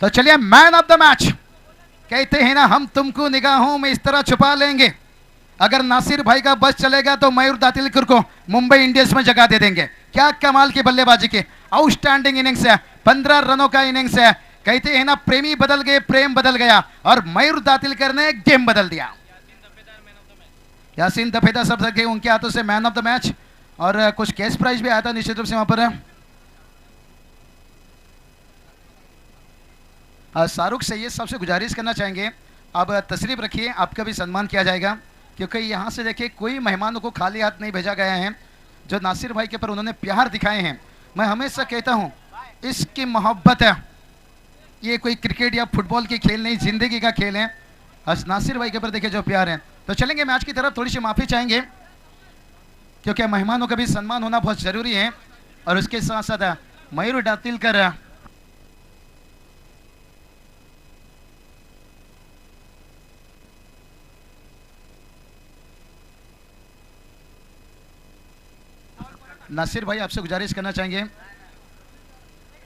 तो चलिए man of the match. कहते हैं ना, हम तुमको निगाहों में इस तरह छुपा लेंगे, अगर नासिर भाई का बस चलेगा तो मयूर दातिलकर को मुंबई इंडियंस में जगह दे देंगे। क्या कमाल की बल्लेबाजी की, आउटस्टैंडिंग इनिंग्स है, 15 रनों का इनिंग्स है। कहते हैं ना, प्रेमी बदल गए, प्रेम बदल गया, और मयूर दातिलकर ने गेम बदल दिया। यासीन दफेदा सब सके उनके हाथों से मैन ऑफ द मैच, और कुछ कैश प्राइज भी आया था निश्चित रूप से वहां पर। शाहरुख सैयद साहब से गुजारिश करना चाहेंगे, अब तशरीफ रखिए, आपका भी सम्मान किया जाएगा, क्योंकि यहाँ से देखिए कोई मेहमानों को खाली हाथ नहीं भेजा गया है। जो नासिर भाई के ऊपर उन्होंने प्यार दिखाए हैं, मैं हमेशा कहता हूँ इसकी मोहब्बत है, ये कोई क्रिकेट या फुटबॉल की खेल नहीं, जिंदगी का खेल है। नासिर भाई के ऊपर देखिए जो प्यार है। तो चलेंगे मैच की तरफ, थोड़ी सी माफ़ी चाहेंगे क्योंकि मेहमानों का भी सम्मान होना बहुत ज़रूरी है, और उसके साथ साथ मयूर दातिलकर नासिर भाई आपसे गुजारिश करना चाहेंगे,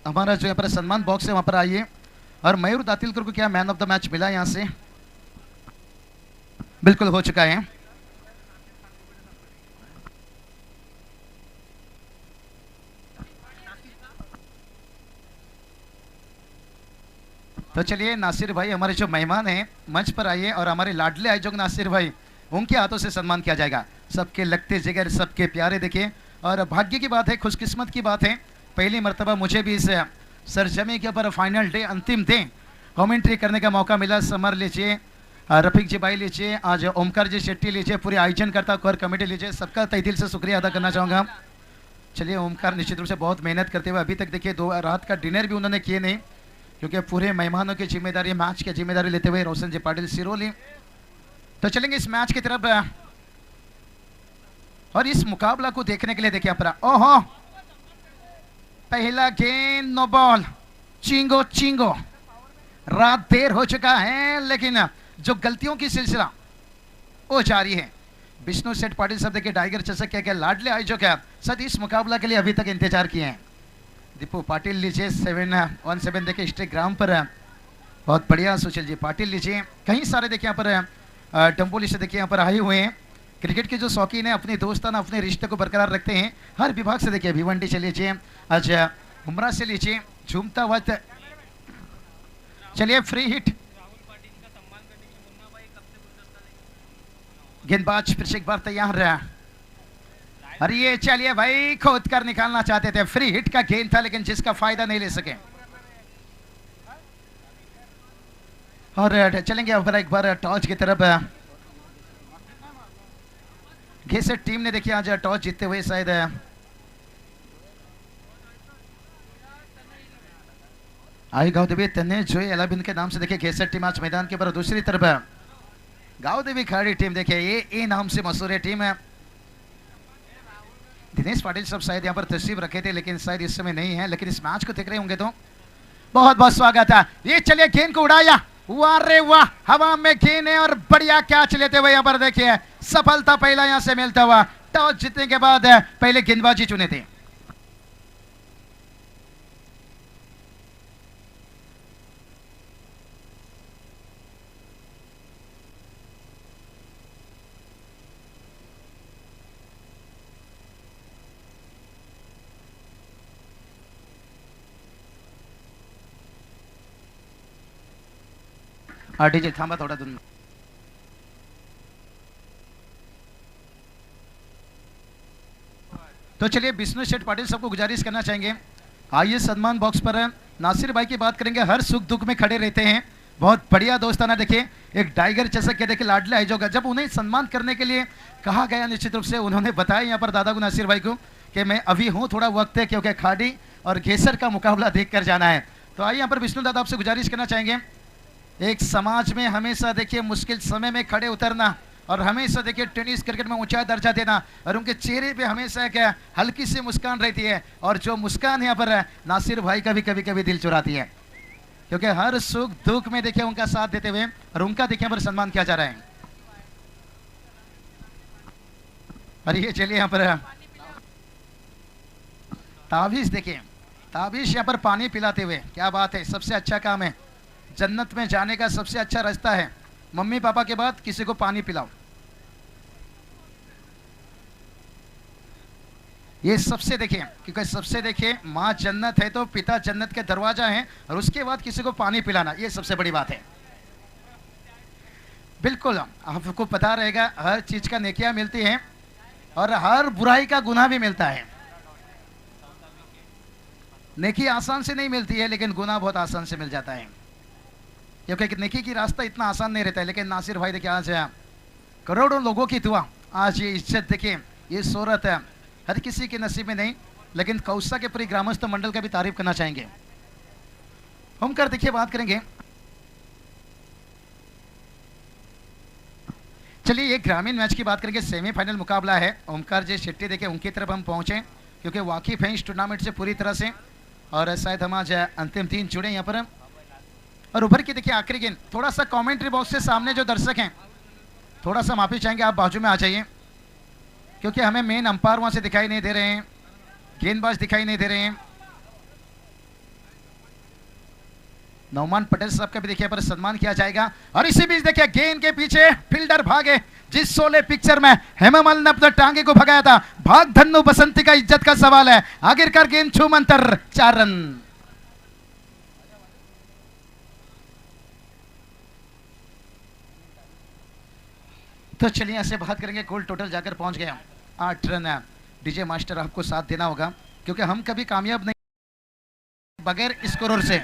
हमारा जो यहाँ पर सम्मान बॉक्स है वहाँ पर आइए। और मयूर दातिलकर को क्या मैन ऑफ द मैच मिला यहाँ से? बिल्कुल हो चुका है। तो चलिए नासिर भाई हमारे जो मेहमान हैं मंच पर आइए, और हमारे लाडले आयोजक नासिर भाई, उनके हाथों से सम्मान किया जाएगा। सबके लगते जिगर, सबके प्यारे देखिए, और भाग्य की बात है, खुशकिस्मत की बात है, पहली मर्तबा मुझे भी इस सरजमी के ऊपर फाइनल डे, अंतिम डे कमेंट्री करने का मौका मिला। समर लीजिए, रफीक जी भाई लीजिए, आज ओमकार जी शेट्टी लीजिए, पूरे आयोजन करता कोर कमेटी लीजिए, सबका तहे दिल से शुक्रिया अदा करना चाहूँगा। चलिए ओमकार निश्चित रूप से बहुत मेहनत करते हुए अभी तक देखिए 2 रात का डिनर भी उन्होंने किए नहीं, क्योंकि पूरे मेहमानों की जिम्मेदारी, मैच की जिम्मेदारी लेते हुए रोशन जी पाटिल सिरोली। तो चलेंगे इस मैच की तरफ, और इस मुकाबला को देखने के लिए देखिए पर, ओहो पहला गेंद नो बॉल, चिंगो चिंगो। रात देर हो चुका है, लेकिन जो गलतियों की सिलसिला वो जारी है। विष्णु सेठ पाटिल साहब देखिए टाइगर चषक के लाडले आयोजक है, सद इस मुकाबला के लिए अभी तक इंतजार किए हैं। दीपू पाटिल लीजिए 717 देखिए इंस्टाग्राम पर, बहुत बढ़िया। सुशील जी पाटिल लीजिए, कई सारे देखिए यहाँ पर डम्बोली से देखिए यहाँ पर आए हुए हैं। क्रिकेट के जो शौकीन है अपने दोस्ताना अपने रिश्ते को बरकरार रखते हैं, हर विभाग से देखिए, भिवंडी से लीजिए, आज उमरा से लीजिए, झूमता वक्त। चलिए फ्री हिट, गेंदबाज फिर से एक बार तैयार रहा, अरे ये चलिए भाई खोद कर निकालना चाहते थे, फ्री हिट का गेंद था लेकिन जिसका फायदा नहीं ले सके। और चलेंगे एक बार टॉस की तरफ। घेसर टीम ने देखिए आज टॉस जीतते हुए शायद आई गाँवदेवी तन्ने जो एलाबिन के नाम से देखिए घेसर टीम आज मैदान के ऊपर। दूसरी तरफ गाँवदेवी खिलाड़ी टीम देखिए ये नाम से मशहूर टीम है। दिनेश पाटिल साहब शायद यहाँ पर तशरीफ रखे थे, लेकिन शायद इस समय नहीं है, लेकिन इस मैच को देख रहे होंगे तो बहुत बहुत स्वागत है। ये चलिए गेंद को उड़ाया, वाह रे वाह, हवा में गेंद है और बढ़िया कैच लेते हुए यहाँ पर देखिए सफलता पहला यहाँ से मिलता हुआ। टॉस जीतने के बाद पहले गेंदबाजी चुने थे। डीजे थांबा थोड़ा दूर। तो चलिए विष्णु सेठ पाटिल सबको गुजारिश करना चाहेंगे, आइए सम्मान बॉक्स पर नासिर भाई की बात करेंगे, हर सुख दुख में खड़े रहते हैं, बहुत बढ़िया दोस्ताना। देखिए एक टाइगर चषक के देखिए लाडला है, जो जब उन्हें सम्मान करने के लिए कहा गया निश्चित रूप से उन्होंने बताया यहाँ पर दादा को नासिर भाई को कि मैं अभी हूँ, थोड़ा वक्त है, क्योंकि खाड़ी और घेसर का मुकाबला देख कर जाना है। तो आइए यहाँ पर विष्णु दादा आपसे गुजारिश करना चाहेंगे, एक समाज में हमेशा देखिए मुश्किल समय में खड़े उतरना, और हमेशा देखिए टेनिस क्रिकेट में ऊंचा दर्जा देना, और उनके चेहरे पे हमेशा क्या हल्की सी मुस्कान रहती है, और जो मुस्कान यहाँ पर नासिर भाई का भी कभी कभी दिल चुराती है, क्योंकि हर सुख दुख में देखिए उनका साथ देते हुए और उनका देखिए पर सम्मान किया जा रहा है। और ये चलिए यहाँ पर तावीज देखिए, ताबिश यहाँ पर पानी पिलाते हुए, क्या बात है, सबसे अच्छा काम है। जन्नत में जाने का सबसे अच्छा रास्ता है, मम्मी पापा के बाद किसी को पानी पिलाओ। ये सबसे देखिए, क्योंकि सबसे देखिए माँ जन्नत है तो पिता जन्नत के दरवाजा है, और उसके बाद किसी को पानी पिलाना, ये सबसे बड़ी बात है। बिल्कुल आपको पता रहेगा, हर चीज का नेकियां मिलती है और हर बुराई का गुनाह भी मिलता है। नेकी आसान से नहीं मिलती है, लेकिन गुनाह बहुत आसान से मिल जाता है, क्योंकि नेकी की रास्ता इतना आसान नहीं रहता है। लेकिन नासिर भाई देखिए, आज करोड़ों लोगों की दुआ, आज ये इज्जत देखिए, ये शोहरत है, हर किसी के नसीब में नहीं, लेकिन कौसा के पूरी ग्रामस्थ मंडल का भी तारीफ करना चाहेंगे। ओमकार देखिए बात करेंगे, चलिए ये ग्रामीण मैच की बात करेंगे, सेमीफाइनल मुकाबला है। ओमकार जी शेट्टी देखिए, उनकी तरफ हम पहुंचे क्योंकि वाकिफ हैं इस टूर्नामेंट से पूरी तरह से, और शायद हम आज अंतिम 3 जुड़े यहाँ पर। और उभर के देखिए आखिरी गेंद, थोड़ा सा कमेंट्री बॉक्स से सामने जो दर्शक हैं थोड़ा सा माफी चाहेंगे, आप बाजू में आ जाइए, क्योंकि हमें मेन अंपायर वहां से दिखाई नहीं दे रहे हैं, गेंदबाज दिखाई नहीं दे रहे हैं। नौमान पटेल साहब का भी देखिए पर सम्मान किया जाएगा। और इसी बीच देखिए गेंद के पीछे फील्डर भागे, जिस शोले पिक्चर में हेमामल ने अपने टांगे को भगाया था, भाग धन्नु बसंती का इज्जत का सवाल है। आखिरकार गेंद छूमंतर, 4 रन। तो चलिए ऐसे बात करेंगे, गोल टोटल जाकर पहुंच गया 8 रन है। डीजे मास्टर आपको साथ देना होगा, क्योंकि हम कभी कामयाब नहीं बगैर स्कोरर से।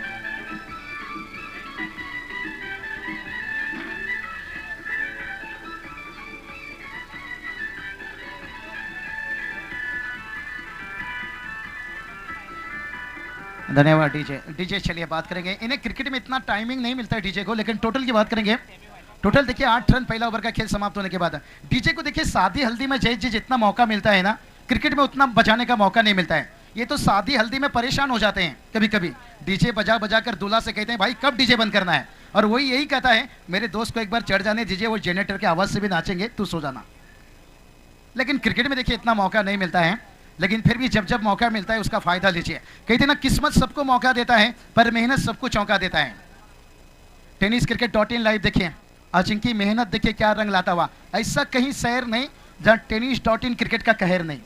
धन्यवाद डीजे। चलिए बात करेंगे, इन्हें क्रिकेट में इतना टाइमिंग नहीं मिलता है डीजे को, लेकिन टोटल की बात करेंगे। टोटल देखिए 8 रन पहला ओवर का खेल समाप्त होने के बाद। डीजे को देखिए शादी हल्दी में जय जी जितना मौका मिलता है ना, क्रिकेट में उतना बजाने का मौका नहीं मिलता है। ये तो शादी हल्दी में परेशान हो जाते हैं कभी कभी, डीजे बजा बजा कर दूल्हा से कहते हैं भाई कब डीजे बंद करना है, और वही यही कहता है मेरे दोस्त को एक बार चढ़ जाने दीजिए, वो जनरेटर की आवाज से भी नाचेंगे, तू सो जाना। लेकिन क्रिकेट में देखिए इतना मौका नहीं मिलता है, लेकिन फिर भी जब जब मौका मिलता है उसका फायदा लीजिए। कहते ना किस्मत सबको मौका देता है, पर मेहनत सबको चौंका देता है। टेनिस क्रिकेट.in लाइव देखिए, आज इनकी मेहनत देखिए क्या रंग लाता हुआ। ऐसा कहीं शहर नहीं जहां टेनिस.in क्रिकेट का कहर नहीं।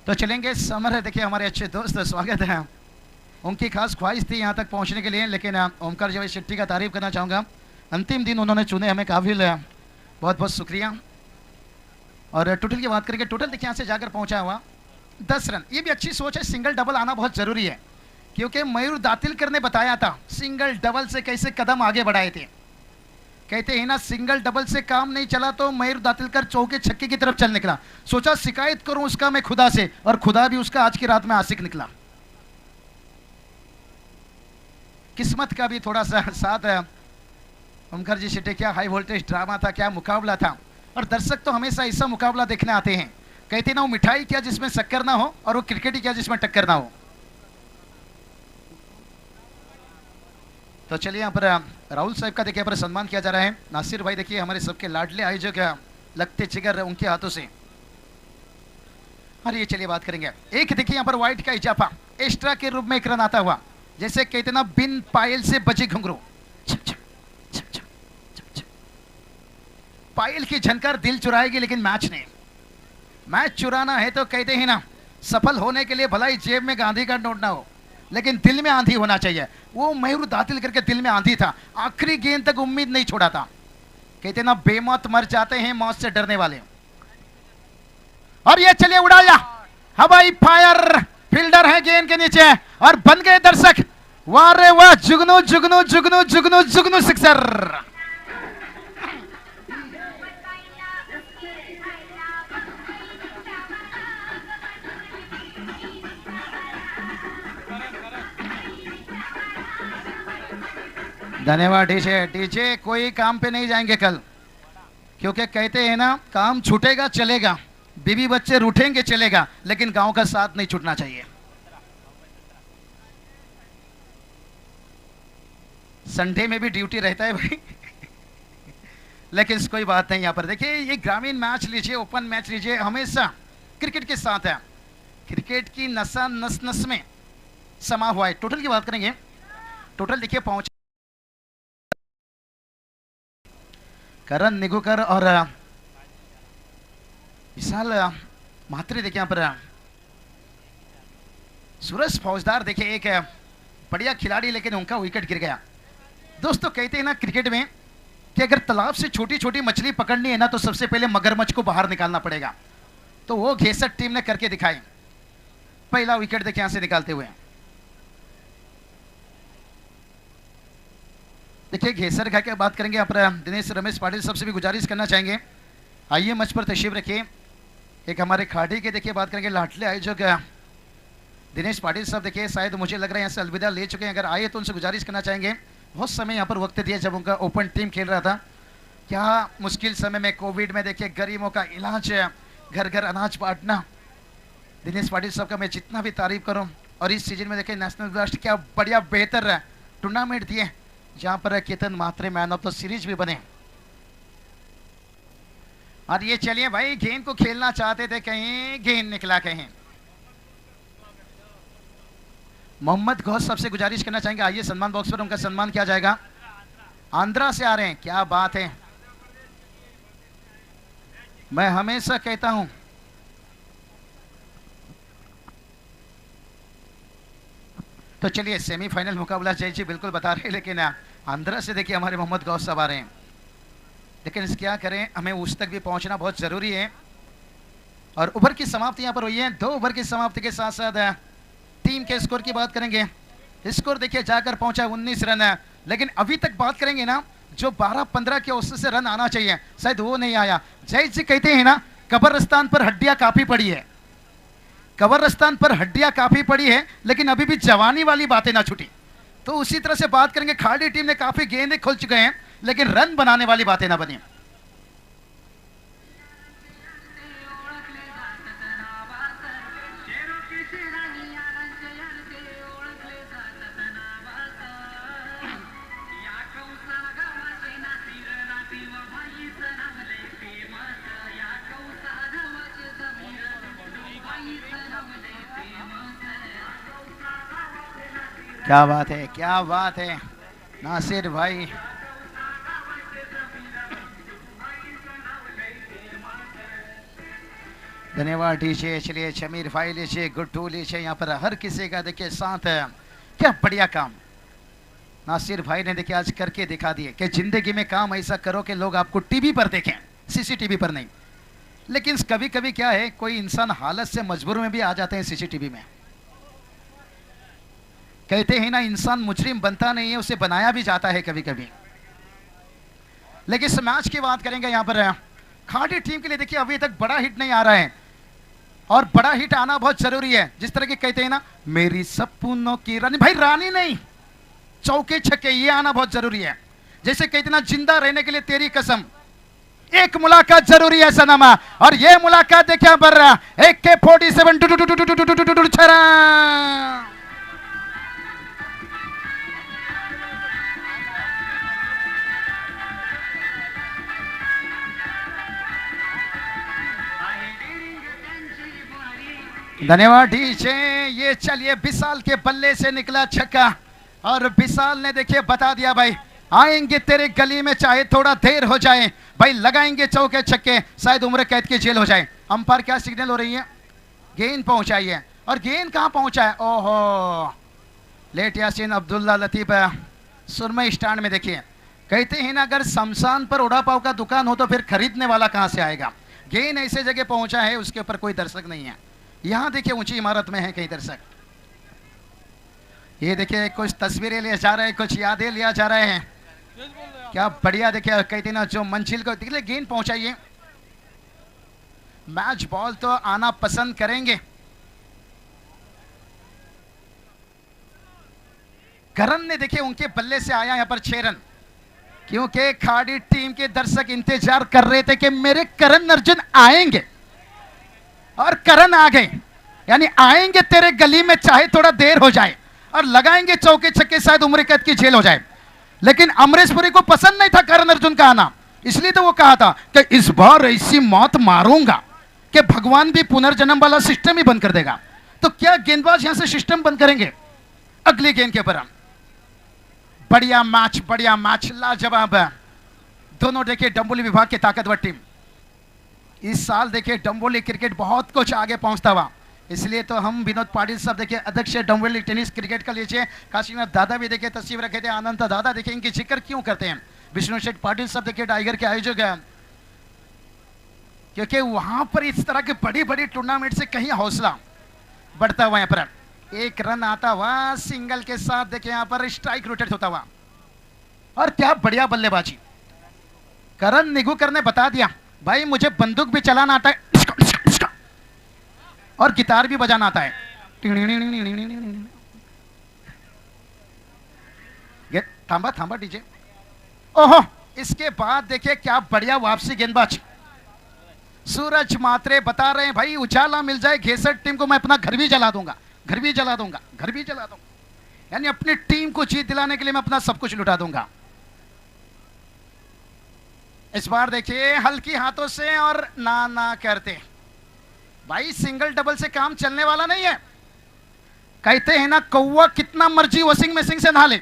तो चलेंगे समर, देखिए हमारे अच्छे दोस्त, स्वागत है। उनकी खास ख्वाहिश थी यहाँ तक पहुंचने के लिए, लेकिन ओमकार जी शेट्टी का तारीफ करना चाहूंगा, अंतिम दिन उन्होंने चुने हमें काबिल, बहुत बहुत शुक्रिया। और टोटल की बात करेंगे, टोटल देखिए यहाँ से जाकर पहुंचा हुआ 10 रन। ये भी अच्छी सोच है, सिंगल डबल आना बहुत जरूरी है, क्योंकि मयूर दातिलकर ने बताया था सिंगल डबल से कैसे कदम आगे बढ़ाए थे। कहते हैं ना सिंगल डबल से काम नहीं चला तो मयूर दातिलकर चौके छक्के की तरफ चल निकला, सोचा शिकायत करूं उसका मैं खुदा से, और खुदा भी उसका आज की रात में आशिक निकला। किस्मत का भी थोड़ा सा साथ है। ओमकार जी शेट्टी, क्या हाई वोल्टेज ड्रामा था, क्या मुकाबला था। और दर्शक तो हमेशा ऐसा मुकाबला देखने आते हैं, कहते ना वो मिठाई क्या जिसमें शक्कर ना हो, और वो क्रिकेट ही क्या जिसमें टक्कर ना हो। तो चलिए यहाँ पर राहुल साहब का देखिए यहाँ पर सम्मान किया जा रहा है। नासिर भाई देखिए हमारे सबके लाडले आयोजक लगते जिगर उनके हाथों से। और ये चलिए बात करेंगे, एक देखिए यहाँ पर वाइट का इजाफा, एक्स्ट्रा के रूप में एक रन आता हुआ, जैसे कहते ना बिन पायल से बजे घुंघरू। पायल की झनकार दिल चुराएगी, लेकिन मैच नहीं। मैच चुराना है तो कहते हैं ना, सफल होने के लिए भला ही जेब में गांधी का नोट ना हो, लेकिन दिल में आंधी होना चाहिए। वो मयूर दातिलकर के दिल में आंधी था, आखिरी गेंद तक उम्मीद नहीं छोड़ा था। कहते ना बेमौत मर जाते हैं मौत से डरने वाले। और ये चलिए उड़ाया हवाई फायर, फील्डर है गेंद के नीचे, और बन गए दर्शक, वाह रे वाह, जुगनू जुगनू जुगनू जुगनू जुगनू सिक्सर। धन्यवाद डीजे कोई काम पे नहीं जाएंगे कल, क्योंकि कहते हैं ना काम छूटेगा चलेगा, बीवी बच्चे रूठेंगे चलेगा, लेकिन गांव का साथ नहीं छूटना चाहिए। संडे में भी ड्यूटी रहता है भाई लेकिन कोई बात नहीं। यहाँ पर देखिए ये ग्रामीण मैच लीजिए, ओपन मैच लीजिए, हमेशा क्रिकेट के साथ है। क्रिकेट की नसा नस नस में समा हुआ है। टोटल की बात करेंगे, टोटल देखिए पहुंच करण निगुकर और विशाल महात्री देखिए यहाँ पर सूरज फौजदार देखिए एक बढ़िया खिलाड़ी, लेकिन उनका विकेट गिर गया। दोस्तों कहते हैं ना क्रिकेट में कि अगर तालाब से छोटी छोटी मछली पकड़नी है ना तो सबसे पहले मगरमच्छ को बाहर निकालना पड़ेगा। तो वो घेसट टीम ने करके दिखाई। पहला विकेट देखिए यहां से निकालते हुए देखिए घेसर घा की बात करेंगे। यहाँ पर दिनेश रमेश पाटिल सबसे भी गुजारिश करना चाहेंगे, आइए मंच पर तशरीफ रखिए। एक हमारे खाड़ी के देखिए बात करेंगे लाडले आयोजक दिनेश पाटिल साहब देखिए शायद मुझे लग रहा है यहाँ से अलविदा ले चुके हैं। अगर आए तो उनसे गुजारिश करना चाहेंगे, बहुत समय यहाँ पर वक्त दिया जब उनका ओपन टीम खेल रहा था। क्या मुश्किल समय में कोविड में देखिए गरीबों का इलाज, घर घर अनाज बांटना। दिनेश पाटिल साहब का मैं जितना भी तारीफ करूं, और इस सीजन में देखिए नेशनल ब्लास्ट क्या बढ़िया बेहतर टूर्नामेंट दिए जहां पर केतन मात्रे मैन ऑफ द सीरीज भी बने। और ये चलिए भाई गेंद को खेलना चाहते थे, कहीं गेंद निकला कहीं। मोहम्मद गौस सबसे गुजारिश करना चाहेंगे, आइए सम्मान बॉक्स पर उनका सम्मान किया जाएगा। आंध्रा से आ रहे हैं, क्या बात है। मैं हमेशा कहता हूं तो चलिए सेमीफाइनल मुकाबला जय जी बिल्कुल बता रहे हैं, लेकिन आंध्रा से देखिए हमारे मोहम्मद गौस साहब आ रहे हैं। लेकिन क्या करें, हमें उस तक भी पहुंचना बहुत जरूरी है। और ओवर की समाप्ति यहां पर हुई है। 2 ओवर की समाप्ति के साथ साथ टीम के स्कोर की बात करेंगे। स्कोर देखिए जाकर पहुंचा 19 रन है, लेकिन अभी तक बात करेंगे ना जो 12-15 के औसत से रन आना चाहिए शायद वो नहीं आया। जय जी कहते हैं ना कब्रिस्तान पर हड्डियां काफी पड़ी है, कब्रिस्तान पर हड्डियां काफी पड़ी है, लेकिन अभी भी जवानी वाली बातें ना छूटी। तो उसी तरह से बात करेंगे, खाड़ी टीम ने काफी गेंदें खुल चुके हैं, लेकिन रन बनाने वाली बातें ना बनी। क्या बात है, क्या बात है नासिर भाई। धन्यवाद लीजिए। चलिए शमीर भाई लीजिए, गुड्डू लीजिए, यहाँ पर हर किसी का देखिए साथ है। क्या बढ़िया काम नासिर भाई ने देखिए आज करके दिखा दिए कि जिंदगी में काम ऐसा करो कि लोग आपको टीवी पर देखें, सीसीटीवी पर नहीं। लेकिन कभी कभी क्या है, कोई इंसान हालत से मजबूर में भी आ जाते हैं सीसीटीवी में। कहते हैं ना इंसान मुजरिम बनता नहीं है, उसे बनाया भी जाता है कभी कभी। लेकिन इस मैच की बात करेंगे, यहाँ पर खाड़ी टीम के लिए देखिए अभी तक बड़ा हिट नहीं आ रहा है, और बड़ा हिट आना बहुत जरूरी है। जिस तरह के कहते हैं ना मेरी सपनों की रानी, भाई रानी नहीं, चौके छक्के ये आना बहुत जरूरी है। जैसे कहते ना जिंदा रहने के लिए तेरी कसम, एक मुलाकात जरूरी है सनमा। और ये मुलाकात देखिए यहाँ पर AK-47 छरा। धन्यवाद डीजे। ये चलिए विशाल के बल्ले से निकला छक्का, और विशाल ने देखिए बता दिया भाई आएंगे तेरे गली में चाहे थोड़ा देर हो जाए, भाई लगाएंगे चौके छक्के, शायद उम्र कैद की जेल हो जाए। अंपायर क्या सिग्नल हो रही है, गेंद पहुंचाई है, और गेंद कहां पहुंचा है, ओहो लेट यासीन अब्दुल्ला लतीफ सुरमई स्टैंड में। देखिए कहते हैं ना अगर शमशान पर उड़ा पाव का दुकान हो तो फिर खरीदने वाला कहां से आएगा। गेंद ऐसे जगह पहुंचा है उसके ऊपर कोई दर्शक नहीं है। यहां देखिए ऊंची इमारत में है कई दर्शक। ये देखिए कुछ तस्वीरें लिए जा रहे हैं, कुछ यादें लिया जा रहे हैं। क्या बढ़िया देखिए कहते ना जो मंजिल को देखिए गेंद पहुंचाइए। मैच बॉल तो आना पसंद करेंगे। करण ने देखिए उनके बल्ले से आया यहां पर 6 रन, क्योंकि खाड़ी टीम के दर्शक इंतजार कर रहे थे कि मेरे करण अर्जुन आएंगे, और करण आ गए। यानी आएंगे तेरे गली में चाहे थोड़ा देर हो जाए, और लगाएंगे चौके छक्के, शायद उम्र कैद की जेल हो जाए। लेकिन अमरीश पुरी को पसंद नहीं था करण अर्जुन का आना, इसलिए तो वो कहा था कि इस बार ऐसी मौत मारूंगा कि भगवान भी पुनर्जन्म वाला सिस्टम ही बंद कर देगा। तो क्या गेंदबाज यहां से सिस्टम बंद करेंगे अगली गेंद के ऊपर। बढ़िया मैच लाजवाब। दोनों देखिए डंबोली विभाग के ताकतवर टीम। इस साल देखिए डंबोली क्रिकेट बहुत कुछ आगे पहुंचता हुआ, इसलिए तो हम विनोद पाटिल साहब देखिए अध्यक्ष डंबोली टेनिस क्रिकेट का लीजिए, काशीनाथ दादा भी देखिए तस्वीर रखे थे, आनंद दादा देखिए इनकी जिक्र क्यों करते हैं। विष्णु शेठ पाटिल साहब देखिए टाइगर के आयोजक हैं, क्योंकि वहां पर इस तरह के बड़ी बड़ी टूर्नामेंट से कहीं हौसला बढ़ता हुआ। यहाँ पर एक रन आता हुआ सिंगल के साथ देखिए यहाँ पर स्ट्राइक रोटेट होता हुआ, और क्या बढ़िया बल्लेबाजी। करण निगुकर ने बता दिया भाई मुझे बंदूक भी चलाना आता है और गिटार भी बजाना आता है। थांबा डीजे। ओहो, इसके बाद देखिए क्या बढ़िया वापसी गेंदबाज। सूरज मात्रे बता रहे हैं भाई उजाला मिल जाए घेसट टीम को मैं अपना घर भी जला दूंगा, घर भी जला दूंगा, घर भी जला दूंगा, यानी अपनी टीम को जीत दिलाने के लिए मैं अपना सब कुछ लुटा दूंगा। इस बार देखिए हल्की हाथों से और ना करते भाई, सिंगल डबल से काम चलने वाला नहीं है। कहते हैं ना कौवा कितना मर्जी वॉशिंग मशीन से नहा ले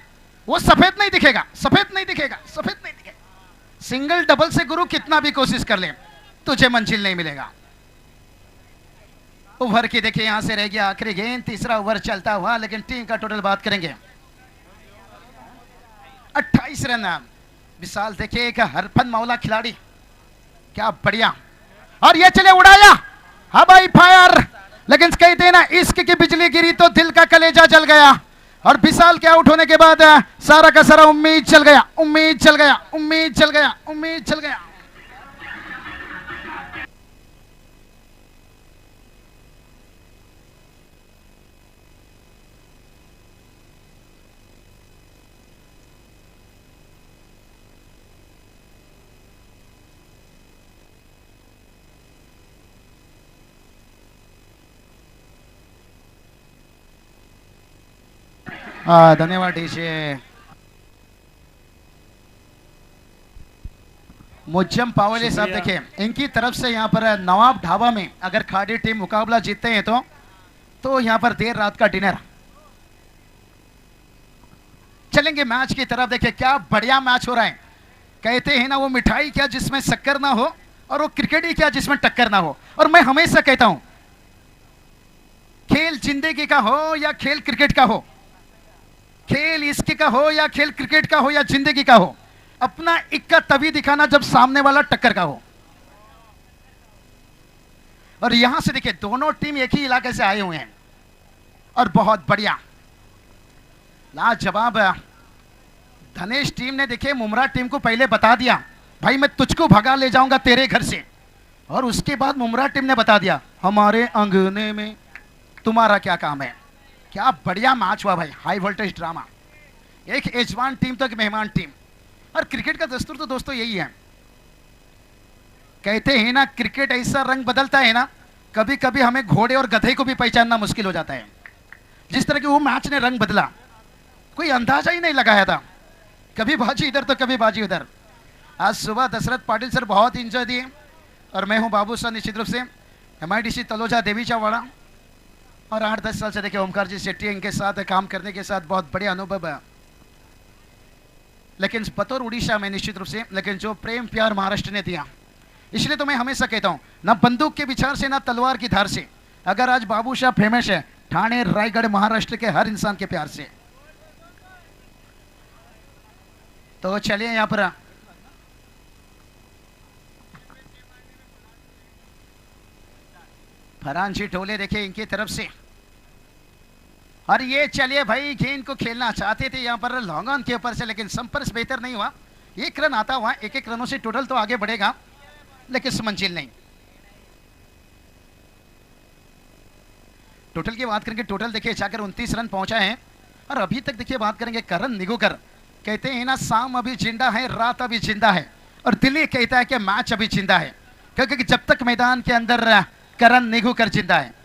वो सफेद नहीं दिखेगा, सफेद नहीं दिखेगा, सफेद नहीं दिखेगा। सिंगल डबल से गुरु कितना भी कोशिश कर ले तुझे मंजिल नहीं मिलेगा। ओवर की देखिए यहां से रह गया आखिरी गेंद, तीसरा ओवर चलता हुआ, लेकिन टीम का टोटल बात करेंगे 28 रन। विशाल देखिए एक हरफन मौला खिलाड़ी, क्या बढ़िया, और ये चले उड़ाया हवाई फायर, लेकिन कहते हैं ना इश्क की बिजली गिरी तो दिल का कलेजा जल गया, और विशाल के आउट होने के बाद सारा का सारा उम्मीद चल गया, उम्मीद चल गया, उम्मीद चल गया, उम्मीद चल गया। धन्यवाद डीजे। मुज्जम पावले साहब देखिए इनकी तरफ से यहाँ पर नवाब ढाबा में अगर खाड़ी टीम मुकाबला जीतते हैं तो यहाँ पर देर रात का डिनर। चलेंगे मैच की तरफ, देखिए क्या बढ़िया मैच हो रहा है। कहते हैं ना वो मिठाई क्या जिसमें शक्कर ना हो, और वो क्रिकेट ही क्या जिसमें टक्कर ना हो। और मैं हमेशा कहता हूं खेल जिंदगी का हो या खेल क्रिकेट का हो, खेल इसके का हो या खेल क्रिकेट का हो या जिंदगी का हो, अपना इक्का तभी दिखाना जब सामने वाला टक्कर का हो। और यहां से देखिए दोनों टीम एक ही इलाके से आए हुए हैं, और बहुत बढ़िया लाजवाब। धनेश टीम ने देखिए मुमरा टीम को पहले बता दिया भाई मैं तुझको भगा ले जाऊंगा तेरे घर से, और उसके बाद मुमरा टीम ने बता दिया हमारे अंगने में तुम्हारा क्या काम है। क्या बढ़िया मैच हुआ भाई, हाई वोल्टेज ड्रामा। एक यजमान टीम तो एक मेहमान टीम, और क्रिकेट का दस्तूर तो दोस्तों यही है। कहते हैं ना क्रिकेट ऐसा रंग बदलता है ना, कभी कभी हमें घोड़े और गधे को भी पहचानना मुश्किल हो जाता है। जिस तरह की वो मैच ने रंग बदला, कोई अंदाजा ही नहीं लगाया था, कभी बाजी इधर तो कभी बाजी उधर। आज सुबह दशरथ पाटिल सर बहुत इंजॉय दिए, और मैं हूं बाबू सर निश्चित रूप से MIDC तलोजा देवी चावाड़ा, और 8-10 साल से देखिए ओमकार जी शेट्टी इनके साथ काम करने के साथ बहुत बढ़िया अनुभव है। लेकिन बतौर उड़ीसा में निश्चित रूप से, लेकिन जो प्रेम प्यार महाराष्ट्र ने दिया, इसलिए तो मैं हमेशा कहता हूं ना बंदूक के विचार से ना तलवार की धार से। अगर आज बाबू शाह फेमस है ठाणे रायगढ़ महाराष्ट्र के हर इंसान के प्यार से। तो चलिए यहां पर फरहान जी टोले देखिए इनकी तरफ से, और ये चलिए भाई गेंद को खेलना चाहते थे यहां पर लॉन्ग ऑन के ऊपर से, लेकिन संपर्क बेहतर नहीं हुआ। एक रन आता हुआ, एक रनों से टोटल तो आगे बढ़ेगा, लेकिन मंजिल नहीं। टोटल की बात करेंगे, टोटल देखिए जाकर 29 रन पहुंचा है, और अभी तक देखिए बात करेंगे करण निगुकर। कहते हैं ना शाम अभी जिंदा है, रात अभी जिंदा है, और दिल्ली कहता है कि मैच अभी जिंदा है, क्योंकि जब तक मैदान के अंदर करण निगुकर जिंदा है।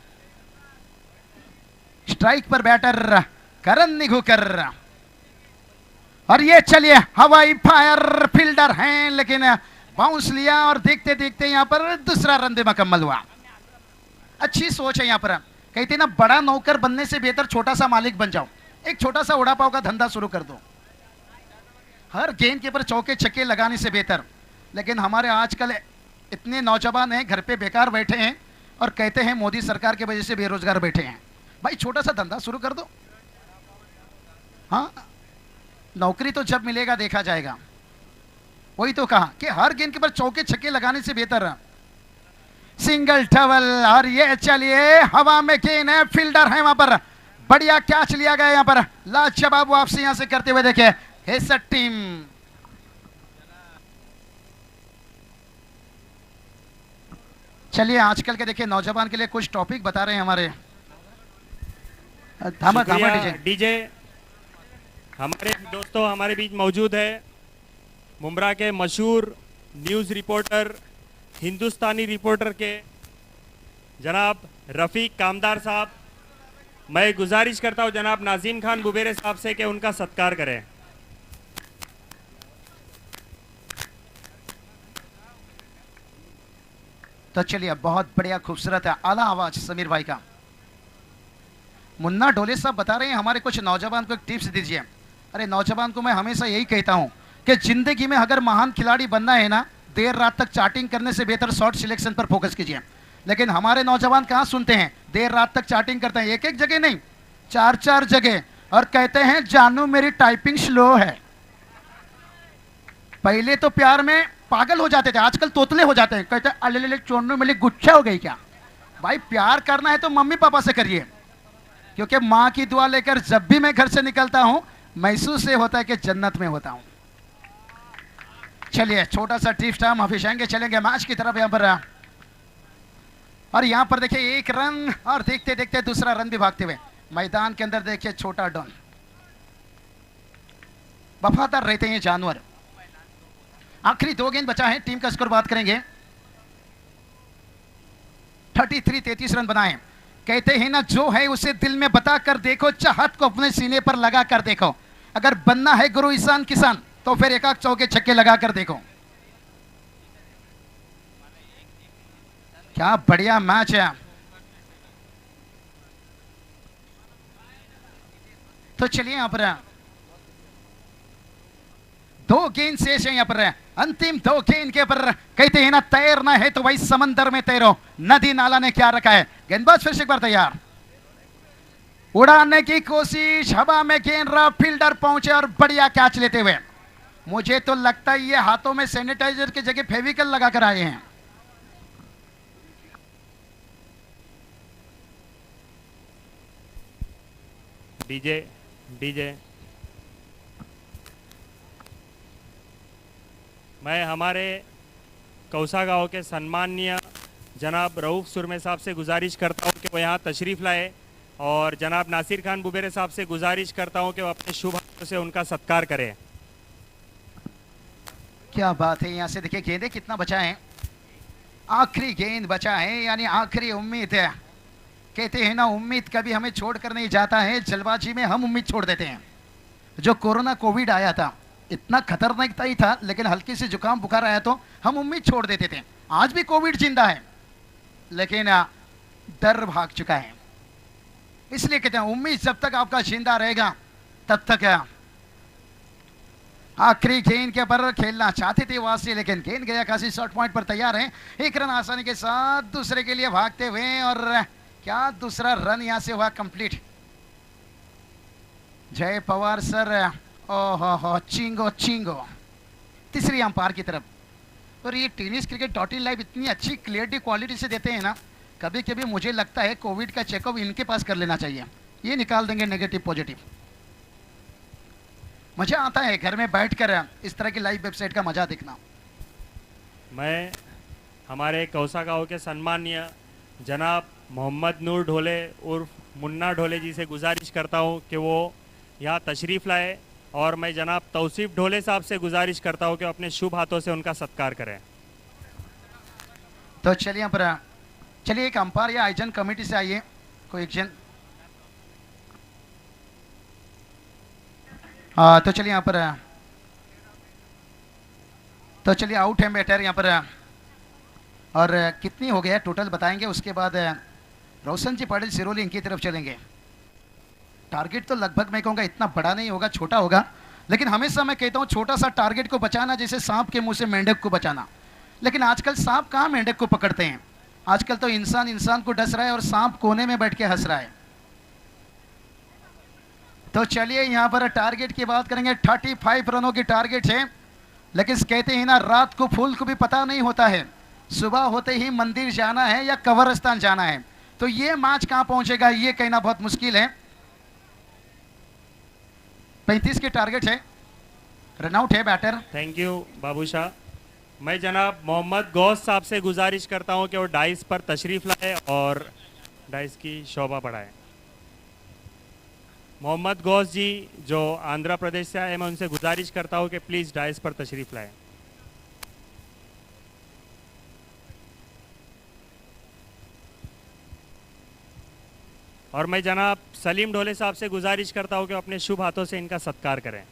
स्ट्राइक पर बैटर करण निगुकर, और ये चलिए हवाई फायर फील्डर हैं, लेकिन बाउंस लिया, और देखते देखते यहां पर दूसरा रन भी मुकम्मल हुआ। अच्छी सोच है यहां पर। कहते ना, बड़ा नौकर बनने से बेहतर छोटा सा मालिक बन जाओ। एक छोटा सा वड़ा पाव का धंधा शुरू कर दो, हर गेंद के ऊपर चौके छक्के लगाने से बेहतर। लेकिन हमारे आजकल इतने नौजवान हैं घर पे बेकार बैठे हैं और कहते हैं मोदी सरकार की वजह से बेरोजगार बैठे हैं। भाई छोटा सा धंधा शुरू कर दो। हाँ, नौकरी तो जब मिलेगा देखा जाएगा। वही तो कहा कि हर गेंद के ऊपर चौके छक्के लगाने से बेहतर सिंगल डबल। और ये चलिए हवा में गेंद है, फील्डर है वहां पर, बढ़िया कैच लिया गया यहाँ पर। लाजवाब वापसी यहां से करते हुए देखे हेसर टीम। चलिए आजकल के देखिए नौजवान के लिए कुछ टॉपिक बता रहे हैं हमारे धामा डीजे। हमारे दोस्तों हमारे बीच मौजूद है मुंब्रा के मशहूर न्यूज़ रिपोर्टर, हिंदुस्तानी रिपोर्टर के जनाब रफ़ीक कामदार साहब। मैं गुजारिश करता हूं जनाब नाज़ीम खान बुबेरे साहब से कि उनका सत्कार करें। तो चलिए, बहुत बढ़िया खूबसूरत है, आला आवाज समीर भाई का। मुन्ना ढोले साहब बता रहे हैं हमारे कुछ नौजवान को एक टिप्स दीजिए। अरे नौजवान को मैं हमेशा यही कहता हूं कि जिंदगी में अगर महान खिलाड़ी बनना है ना, देर रात तक चैटिंग करने से बेहतर शॉट सिलेक्शन पर फोकस कीजिए। लेकिन हमारे नौजवान कहां सुनते हैं, देर रात तक चैटिंग करते हैं, एक एक जगह नहीं, चार चार जगह, और कहते हैं जानू मेरी टाइपिंग स्लो है। पहले तो प्यार में पागल हो जाते थे, आजकल तोतले हो जाते हैं, कहते हैं अले चोनू मेरी गुच्छा हो गई क्या। भाई प्यार करना है तो मम्मी पापा से करिए, क्योंकि माँ की दुआ लेकर जब भी मैं घर से निकलता हूं महसूस ये होता है कि जन्नत में होता हूं। चलिए छोटा सा टिप्स हम हफिशाएंगे, चलेंगे मैच की तरफ यहां पर। और यहां पर देखिए एक रन, और देखते देखते दूसरा रन भी भागते हुए मैदान के अंदर देखिए छोटा डॉन। वफादार रहते हैं जानवर। आखिरी 2 गेंद बचा है, टीम का स्कोर बात करेंगे। 33 रन बनाए। कहते हैं ना, जो है उसे दिल में बता कर देखो, चाहत को अपने सीने पर लगा कर देखो। अगर बनना है गुरु ईशान किसान तो फिर एक आध चौके छक्के लगा कर देखो। क्या बढ़िया मैच है। तो चलिए यहां पर 2 गेंद शेष है, यहां पर अंतिम 2 गेंद के पर कहते हैं ना, तैरना है तो वही समंदर में तैरो, नदी नाला ने क्या रखा है। गेंदबाज फिर से एक बार तैयार, उड़ाने की कोशिश, हवा में गेंद रहा, फील्डर पहुंचे और बढ़िया कैच लेते हुए। मुझे तो लगता है ये हाथों में सैनिटाइजर की जगह फेविकल लगाकर आए हैं। डीजे मैं हमारे कौसा गांव के सम्माननीय जनाब रऊफ सुरमे साहब से गुजारिश करता हूं कि वो यहाँ तशरीफ़ लाए, और जनाब नासिर खान बुबेरे साहब से गुजारिश करता हूं कि वो अपने शुभ हाथों से उनका सत्कार करें। क्या बात है। यहां से देखिए गेंदे कितना बचा है, आखिरी गेंद बचा है, यानी आखिरी उम्मीद है। कहते हैं ना, उम्मीद कभी हमें छोड़कर नहीं जाता है, जल्दबाजी में हम उम्मीद छोड़ देते हैं। जो कोविड आया था इतना खतरनाक ही था, लेकिन हल्की सी जुकाम बुखार आया तो हम उम्मीद छोड़ देते थे। आज भी कोविड जिंदा है, लेकिन डर भाग चुका है। इसलिए कहते हैं उम्मीद जब तक आपका जिंदा रहेगा तब तक। आखिरी गेंद के पर खेलना चाहते थे वासी, लेकिन गेंद गया काशी शॉर्ट पॉइंट पर तैयार है। एक रन आसानी के साथ दूसरे के लिए भागते हुए, और क्या दूसरा रन यहां से हुआ कंप्लीट। जय पवार सर, ओहो चिंगो चिंगो। तीसरी अंपायर की तरफ। और ये टेनिस क्रिकेट .in लाइव इतनी अच्छी क्लियरिटी क्वालिटी से देते हैं ना, कभी कभी मुझे लगता है कोविड का चेकअप इनके पास कर लेना चाहिए, ये निकाल देंगे नेगेटिव पॉजिटिव। मजा आता है घर में बैठकर इस तरह की लाइव वेबसाइट का मजा देखना। मैं हमारे कौसा गांव के सम्माननीय जनाब मोहम्मद नूर ढोले उर्फ मुन्ना ढोले जी से गुजारिश करता हूं कि वो यहाँ तशरीफ़ लाए, और मैं जनाब तौसीफ ढोले साहब से गुजारिश करता हूं कि अपने शुभ हाथों से उनका सत्कार करें। तो चलिए यहाँ पर चलिए एक अंपायर या आयोजन कमेटी से आइए, कोई एक जन। तो चलिए यहाँ पर, तो चलिए आउट है बैटर यहाँ पर। और कितनी हो गया टोटल बताएंगे, उसके बाद रोशन जी पाटिल सिरोली इनकी तरफ चलेंगे। टारगेट तो लगभग मैं कहूँगा इतना बड़ा नहीं होगा, छोटा होगा, लेकिन हमेशा मैं कहता हूँ छोटा सा टारगेट को बचाना जैसे सांप के मुंह से मेंढक को बचाना। लेकिन आजकल सांप कहाँ मेंढक को पकड़ते हैं, आजकल तो इंसान इंसान को डस रहा है और सांप कोने में बैठ के हंस रहा है। तो चलिए यहाँ पर टारगेट की बात करेंगे। 35 रनों की टारगेट है, लेकिन कहते हैं ना रात को फूल को भी पता नहीं होता है, सुबह होते ही मंदिर जाना है या कब्रिस्तान जाना है। तो ये मैच कहां पहुंचेगा ये कहना बहुत मुश्किल है। 35 की टारगेट है, रनआउट है बैटर। थैंक यू बाबू शाह। मैं जनाब मोहम्मद गौस साहब से गुजारिश करता हूं कि वो डाइस पर तशरीफ लाए और डाइस की शोभा बढ़ाए। मोहम्मद गौस जी जो आंध्र प्रदेश से आए, मैं उनसे गुजारिश करता हूं कि प्लीज़ डाइस पर तशरीफ लाएं। और मैं जनाब सलीम ढोले साहब से गुजारिश करता हूं कि अपने शुभ हाथों से इनका सत्कार करें।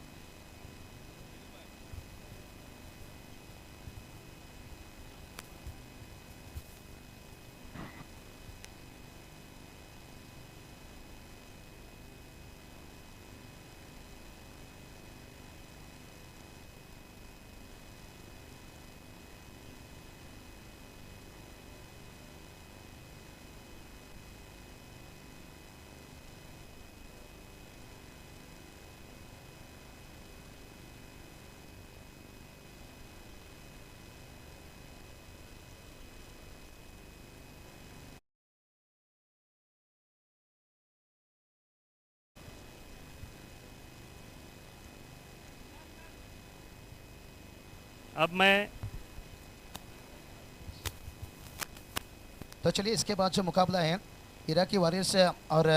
अब मैं तो चलिए इसके बाद जो मुकाबला है इराकी वॉरियर्स और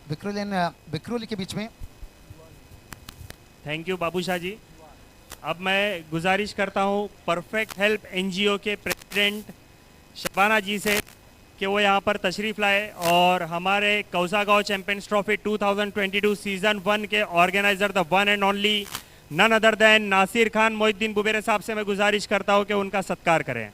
विक्रोली के बीच में। थैंक यू बाबू शाह जी। अब मैं गुजारिश करता हूं परफेक्ट हेल्प एनजीओ के प्रेसिडेंट शबाना जी से कि वो यहाँ पर तशरीफ़ लाए और हमारे कौसागांव चैंपियंस ट्रॉफी 2022 सीज़न 1 के organiser the one and only none other than Nasir Khan Mohiuddin Bubere साहब से मैं गुजारिश करता हूं कि उनका सत्कार करें।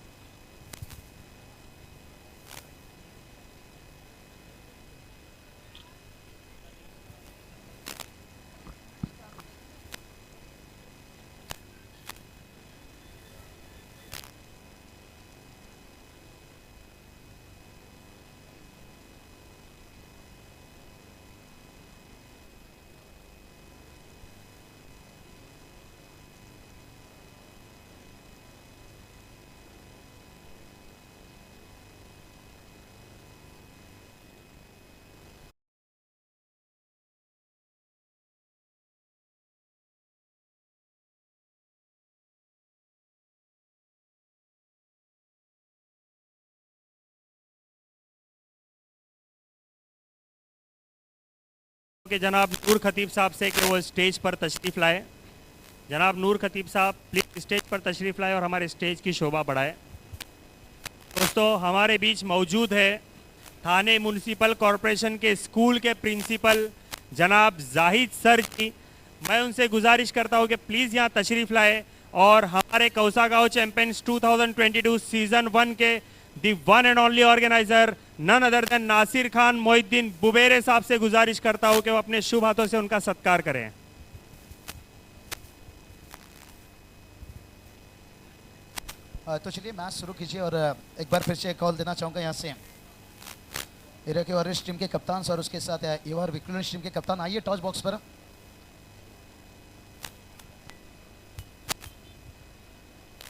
कि जनाब नूर खतीब साहब से कि वो स्टेज पर तशरीफ़ लाए। जनाब नूर खतीब साहब प्लीज़ स्टेज पर तशरीफ़ लाए और हमारे स्टेज की शोभा बढ़ाए। दोस्तों हमारे बीच मौजूद है थाने म्यूनसिपल कॉरपोरेशन के स्कूल के प्रिंसिपल जनाब जाहिद सर जी। मैं उनसे गुजारिश करता हूं कि प्लीज़ यहाँ तशरीफ़ लाए और हमारे कौसागांव चैंपियंस 2022 सीज़न 1 के the one and only organiser none other than Nasir Khan Mohiuddin Bubere साहब से गुजारिश करता हूं कि वो अपने शुभ हाथों से उनका सत्कार करें। तो चलिए मैच शुरू कीजिए और एक बार फिर से कॉल देना चाहूँगा यहाँ से इराकी वॉरियर्स टीम के कप्तान और उसके साथ यूआर विक्रोली टीम के कप्तान। आइए टॉस बॉक्स पर।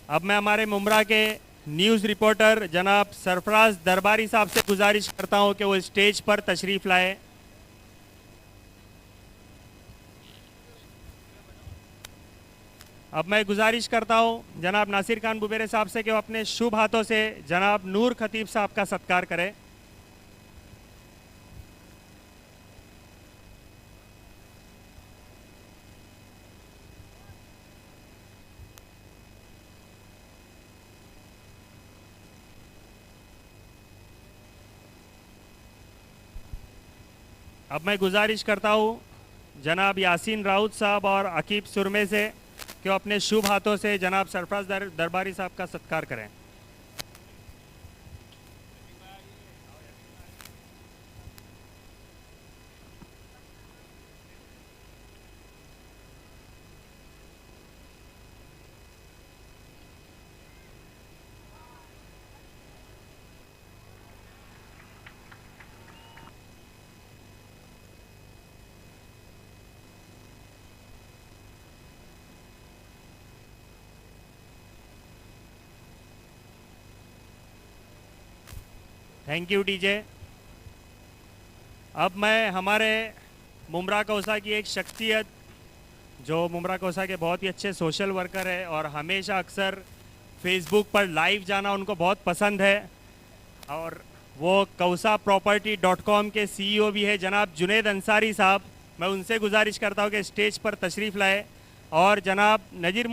अब मैं हमारे मुमरा के न्यूज़ रिपोर्टर जनाब सरफराज दरबारी साहब से गुजारिश करता हूं कि वो स्टेज पर तशरीफ़ लाए। अब मैं गुजारिश करता हूं जनाब नासिर खान बुबेरे साहब से कि वो अपने शुभ हाथों से जनाब नूर खतीब साहब का सत्कार करें। अब मैं गुजारिश करता हूं जनाब यासीन राउत साहब और अकीब सुरमे से कि वो अपने शुभ हाथों से जनाब सरफराज दरबारी साहब का सत्कार करें। Thank you DJ. अब मैं हमारे मुमरा कौसा की एक शख्सियत, जो मुमरा कौसा के बहुत ही अच्छे सोशल वर्कर है और हमेशा अक्सर फेसबुक पर लाइव जाना उनको बहुत पसंद है, और वो कौसा प्रॉपर्टी.com के सीईओ भी है जनाब जुनेद अंसारी साहब। मैं उनसे गुजारिश करता हूँ कि स्टेज पर तशरीफ़ लाए, और जनाब नदीम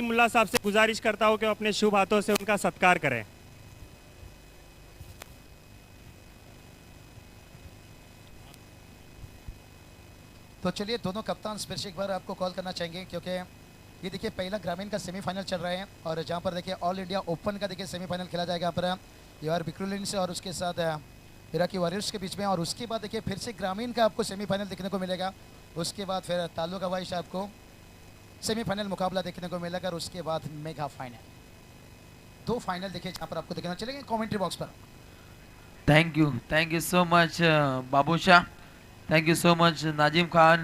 मुल्ला साहब से गुजारिश करता हूँ कि वो अपने शुभ हाथों से उनका सत्कार करें। तो चलिए दोनों कप्तान फिर से एक बार आपको कॉल करना चाहेंगे, क्योंकि ये देखिए पहला ग्रामीण का सेमीफाइनल चल रहा है, और जहाँ पर देखिए ऑल इंडिया ओपन का देखिए सेमीफाइनल खेला जाएगा यहाँ पर यार बिक्रुलिन से और उसके साथ इराकी वॉरियर्स के बीच में। और उसके बाद देखिए फिर से ग्रामीण का आपको सेमीफाइनल देखने को मिलेगा, उसके बाद फिर ताल्लुक हवाइश आपको सेमीफाइनल मुकाबला देखने को मिलेगा, और उसके बाद मेगा फाइनल। दो फाइनल देखिए जहाँ पर आपको देखना चलेंगे कॉमेंट्री बॉक्स पर। Thank you so much Babushah, thank you so much Nazim Khan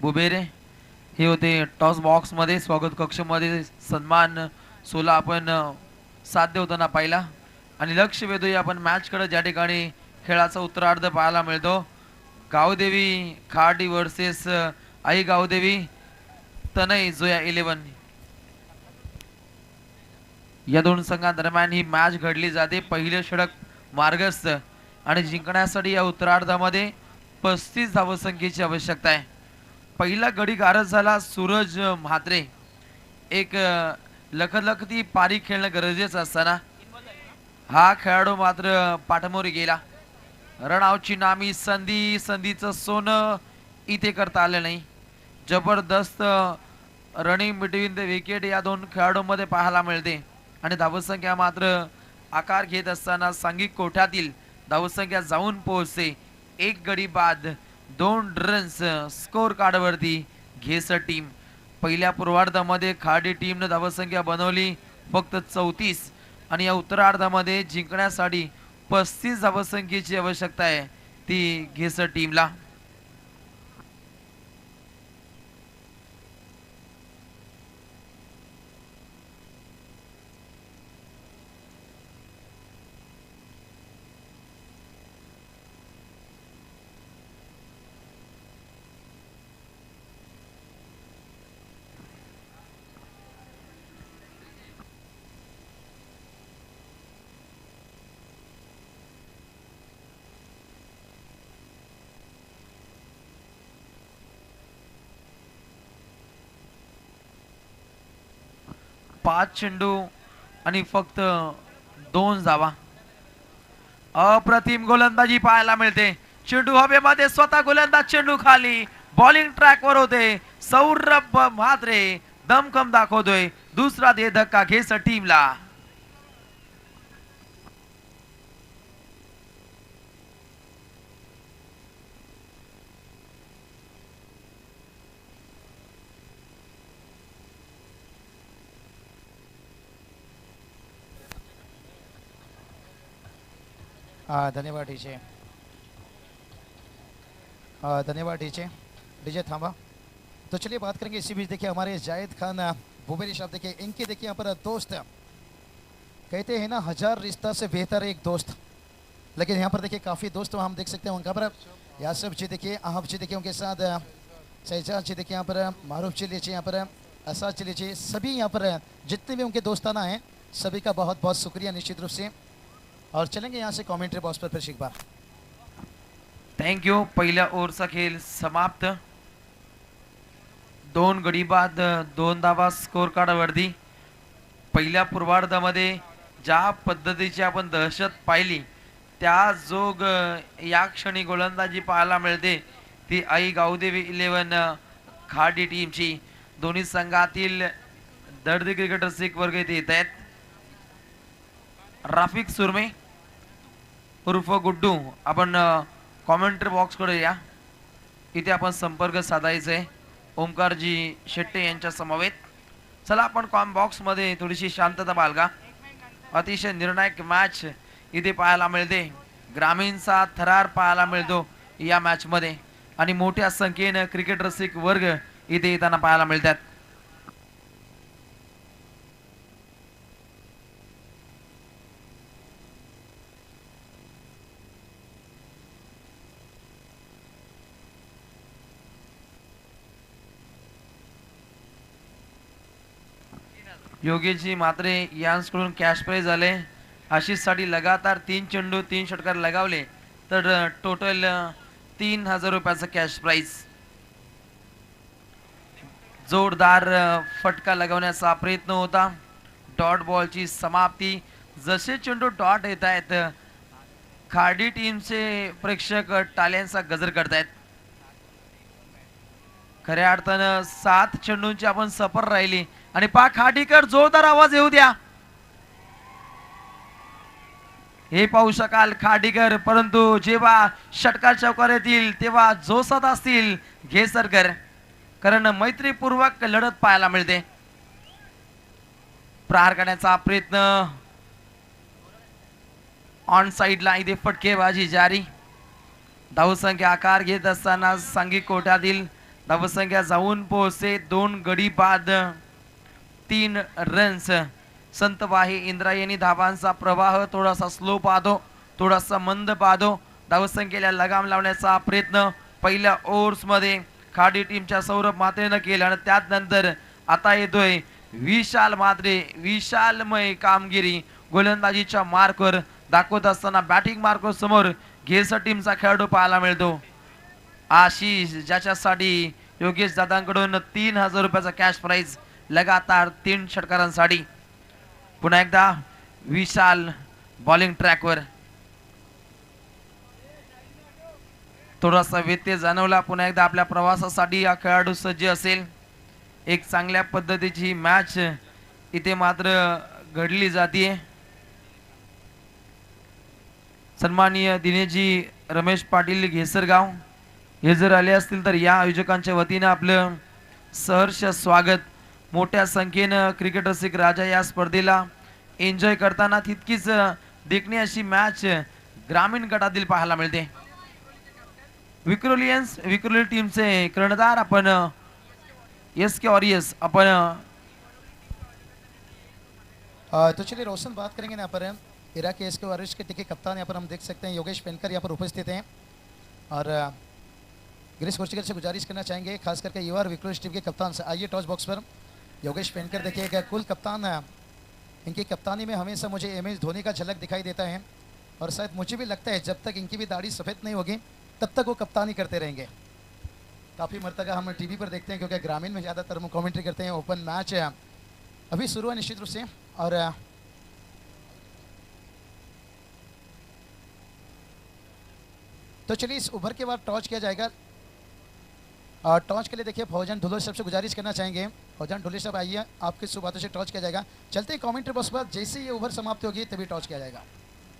Bubere. हे होते टॉस बॉक्समध्ये स्वागत कक्षमध्ये सन्मान 16 आपण साध्य होताना पाहिला, आणि लक्ष वेधूया आपण मॅचकडे, ज्या ठिकाणी खेळाचा उत्तरार्ध पाहायला मिळतो। गावदेवी खाडी वर्सेस आई गावदेवी तनय जोया 11 या दोन संघांदरम्यान ही मॅच घडली जाते। पहिले षटक मार्गस्थ, आणि जिंकण्यासाठी या उत्तरार्धामध्ये 35 धावसंख्येची आवश्यकता आहे। पहिला गडी गारद झाला सूरज म्हात्रे, एक लखलखती पारी खेळणं गरजेचं असताना हा खेळाडू मात्र पाठमोरी गेला। रनआउटची नामी संधीचं सोनं इथे करता आलं नाही। जबरदस्त रनिंग बिटवीन द विकेट या दोन खेळाडूंमध्ये पाहायला मिळते, आणि धावसंख्या मात्र आकार घेत असताना सांघिक कोठ्यातील धावसंख्या जाऊन पोहोचते। एक गडी बाद 2 रन्स स्कोर कार्डवरती घेसर टीम। पहिल्या पूर्वार्धामध्ये खाडी टीमने धावसंख्या बनवली फक्त 34, आणि या उत्तरार्धामध्ये जिंकण्यासाठी 35 धावसंख्येची आवश्यकता आहे ती घेसर टीमला। पाच चेंडू आणि फक्त 2 धावा। अप्रतिम गोलंदाजी पाहायला मिळते। चेंडू हवेमध्ये, स्वतः गोलंदाज चेंडू खाली, बॉलिंग ट्रॅकवर होते। सौरभ म्हात्रे दमखम दाखवतोय। दुसरा दे धक्का घेसर टीमला। धन्यवाद डीजे, धन्यवाद डीजे। डीजे थांबा। तो चलिए बात करेंगे इसी बीच देखिए हमारे जायद खान बुबेरी साहब, देखिए इनके देखिए यहाँ पर दोस्त कहते हैं ना 1000 रिश्ता से बेहतर एक दोस्त, लेकिन यहाँ पर देखिए काफ़ी दोस्त हम देख सकते हैं उनका पर यासफ जी देखिए, आहब जी देखिए, उनके साथ शहजाद जी देखिए, यहाँ पर मारूफ जी लीजिए, यहाँ पर असाद जी लीजिए, सभी यहाँ पर जितने भी उनके दोस्ताना हैं सभी का बहुत बहुत शुक्रिया निश्चित रूप से। और चलेंगे यहाँ से कमेंट्री बॉक्स पर फिर एक बार। Thank you. पहिल्या ओव्हरचा खेळ समाप्त। 2 गडी बाद 2 धावा स्कोर कार्डवरती। पहिल्या पूर्वार्धामध्ये ज्या पद्धतीची आपण दहशत पाहिली त्या जोग या क्षणी गोलंदाजी पाहायला मिळते ती आई गावदेवी 11 खाडी टीमची। दोन्ही संघातील दर्दी क्रिकेटर्स एक वर्ग इथे येत आहेत। राफिक सुरमे उर्फ गुड्डू, आपण कॉमेंट्री बॉक्सकडे या, इथे आपण संपर्क साधायचा आहे ओमकारजी शेट्टे यांच्या समवेत। चला आपण कॉम बॉक्समध्ये थोडीशी शांतता बाळगा। अतिशय निर्णायक मॅच इथे पाहायला मिळते। ग्रामीणचा थरार पाहायला मिळतो या मॅचमध्ये, आणि मोठ्या संख्येने क्रिकेट रसिक वर्ग इथे येताना पाहायला मिळतात। योगेशजी मात्रे यांकडून कॅश प्राइज आले. आशिषसाठी लगातार 3 चेंडू 3 षटकार लगावले तर टोटल 3000 रुपयाचा कॅश प्राइज. जोरदार फटका लगावण्याचा प्रयत्न होता. डॉट बॉलची समाप्ती. जसे चेंडू डॉट येत आहेत खाडी टीमचे प्रेक्षक टाळ्यांचा गजर करतायत. खऱ्या अर्थानं 7 चेंडूंची आपण सफर राहिली आणि पा खाडीकर जोरदार आवाज येऊ द्या. हे पाहू शकाल खाडीकर, परंतु जेव्हा षटकार चौकार येतील तेव्हा जोसात असतील घेसरकर, कारण मैत्रीपूर्वक लढत पाहायला मिळते. प्रहार करण्याचा प्रयत्न ऑन साइडला इथे फटकेबाजी जारी. धावसंख्या आकार घेत असताना सांघिक कोट्यातील धावसंख्या जाऊन पोहोचते 2 गडी बाद 3 रन्स. संतवाही इंद्रायणी धावांचा प्रवाह थोडासा स्लो पाहतो, थोडासा मंद पाहतो. धावसंख्येला लगाम लावण्याचा प्रयत्न पहिल्या ओव्हर्स मध्ये खाडी टीमच्या सौरभ मात्रेनं केला आणि त्यानंतर आता येतोय विशाल मात्रे. विशालमय कामगिरी गोलंदाजीच्या मार्कवर दाखवत असताना बॅटिंग मार्कवर समोर घेसर टीमचा खेळाडू पाहायला मिळतो आशिष, ज्याच्यासाठी योगेश दादांकडून 3000 रुपयाचा कॅश प्राइज लगातार 3 षटकारांसाठी. पुन्हा एकदा विशाल बॉलिंग ट्रॅकवर. थोडासा व्यत्यय जाणवला. पुन्हा एकदा आपल्या प्रवासासाठी हा खेळाडू सज्ज असेल. एक चांगल्या पद्धतीची मॅच इथे मात्र घडली जाते. सन्माननीय दिनेशजी रमेश पाटील घेसरगाव हे जर आले असतील तर या आयोजकांच्या वतीनं आपलं सहर्ष स्वागत. मोठ्या संख्येनं क्रिकेट रसिक राजा या स्पर्धेला एन्जॉय करताना तितकीच देखणी अशी मॅच ग्रामीण गटातील पाहायला मिळते. विक्रोली टीमचे कर्णधार आपण SK वॉरियर्स अपन तो चलिए रोशन बात करेंगे यहाँ पर इराक के SK वॉरियर्स के टिके कप्तान यहाँ पर हम देख सकते हैं योगेश पेनकर यहाँ पर उपस्थित हैं और गिरीश कोर्चिकर से गुजारिश करना चाहेंगे खास करके युवा विक्रोली टीम के कप्तान से आइए टॉस बॉक्स पर. योगेश पेनकर देखिएगा कुल कप्तान इनकी कप्तानी में हमेशा मुझे MS धोनी का झलक दिखाई देता है और शायद मुझे भी लगता है जब तक इनकी भी दाढ़ी सफ़ेद नहीं होगी तब तक वो कप्तानी करते रहेंगे. काफ़ी मरतबा हम टीवी पर देखते हैं क्योंकि ग्रामीण में ज़्यादातर हम कमेंट्री करते हैं. ओपन मैच अभी शुरू है निश्चित रूप से और तो चलिए इस ओवर के बाद टॉस किया जाएगा. टॉस के लिए देखिए फौजन ढुलो साहब से गुजारिश करना चाहेंगे. फौजन ढुलो साहब आइए, आपकी शुरुआतों से टॉस किया जाएगा. चलते ही कमेंट्री बॉक्स पर जैसे ये ओवर समाप्त होगी तभी टॉस किया जाएगा.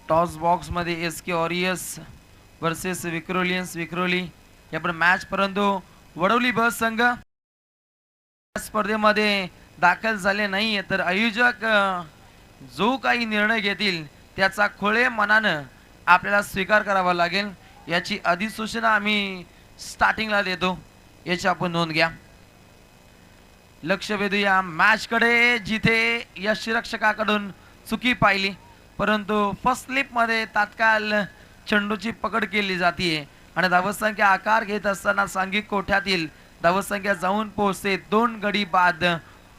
टॉस बॉक्स मध्ये SK वॉरियर्स वर्सेस विक्रोली या पण मॅच, परंतु वडवली बस संघ स्पर्धेमध्ये दाखल झाले नाही. तर आयोजक जो काही निर्णय घेतील त्याचा खुले मनानं आपल्याला स्वीकार करावा लागेल. याची अधिसूचना आम्ही स्टार्टिंगला देतो, याची आपण नोंद घ्या. लक्ष वेधूया मॅच कडे, जिथे यष्टिरक्षकाकडून चुकी पाहिली परंतु फर्स्ट स्लिप मध्ये तात्काळ चेंडूची पकड केली जाते आणि धावसंख्या आकार घेत असताना सांघिक कोठ्यातील धावसंख्या जाऊन पोहोचते 2 गडी बाद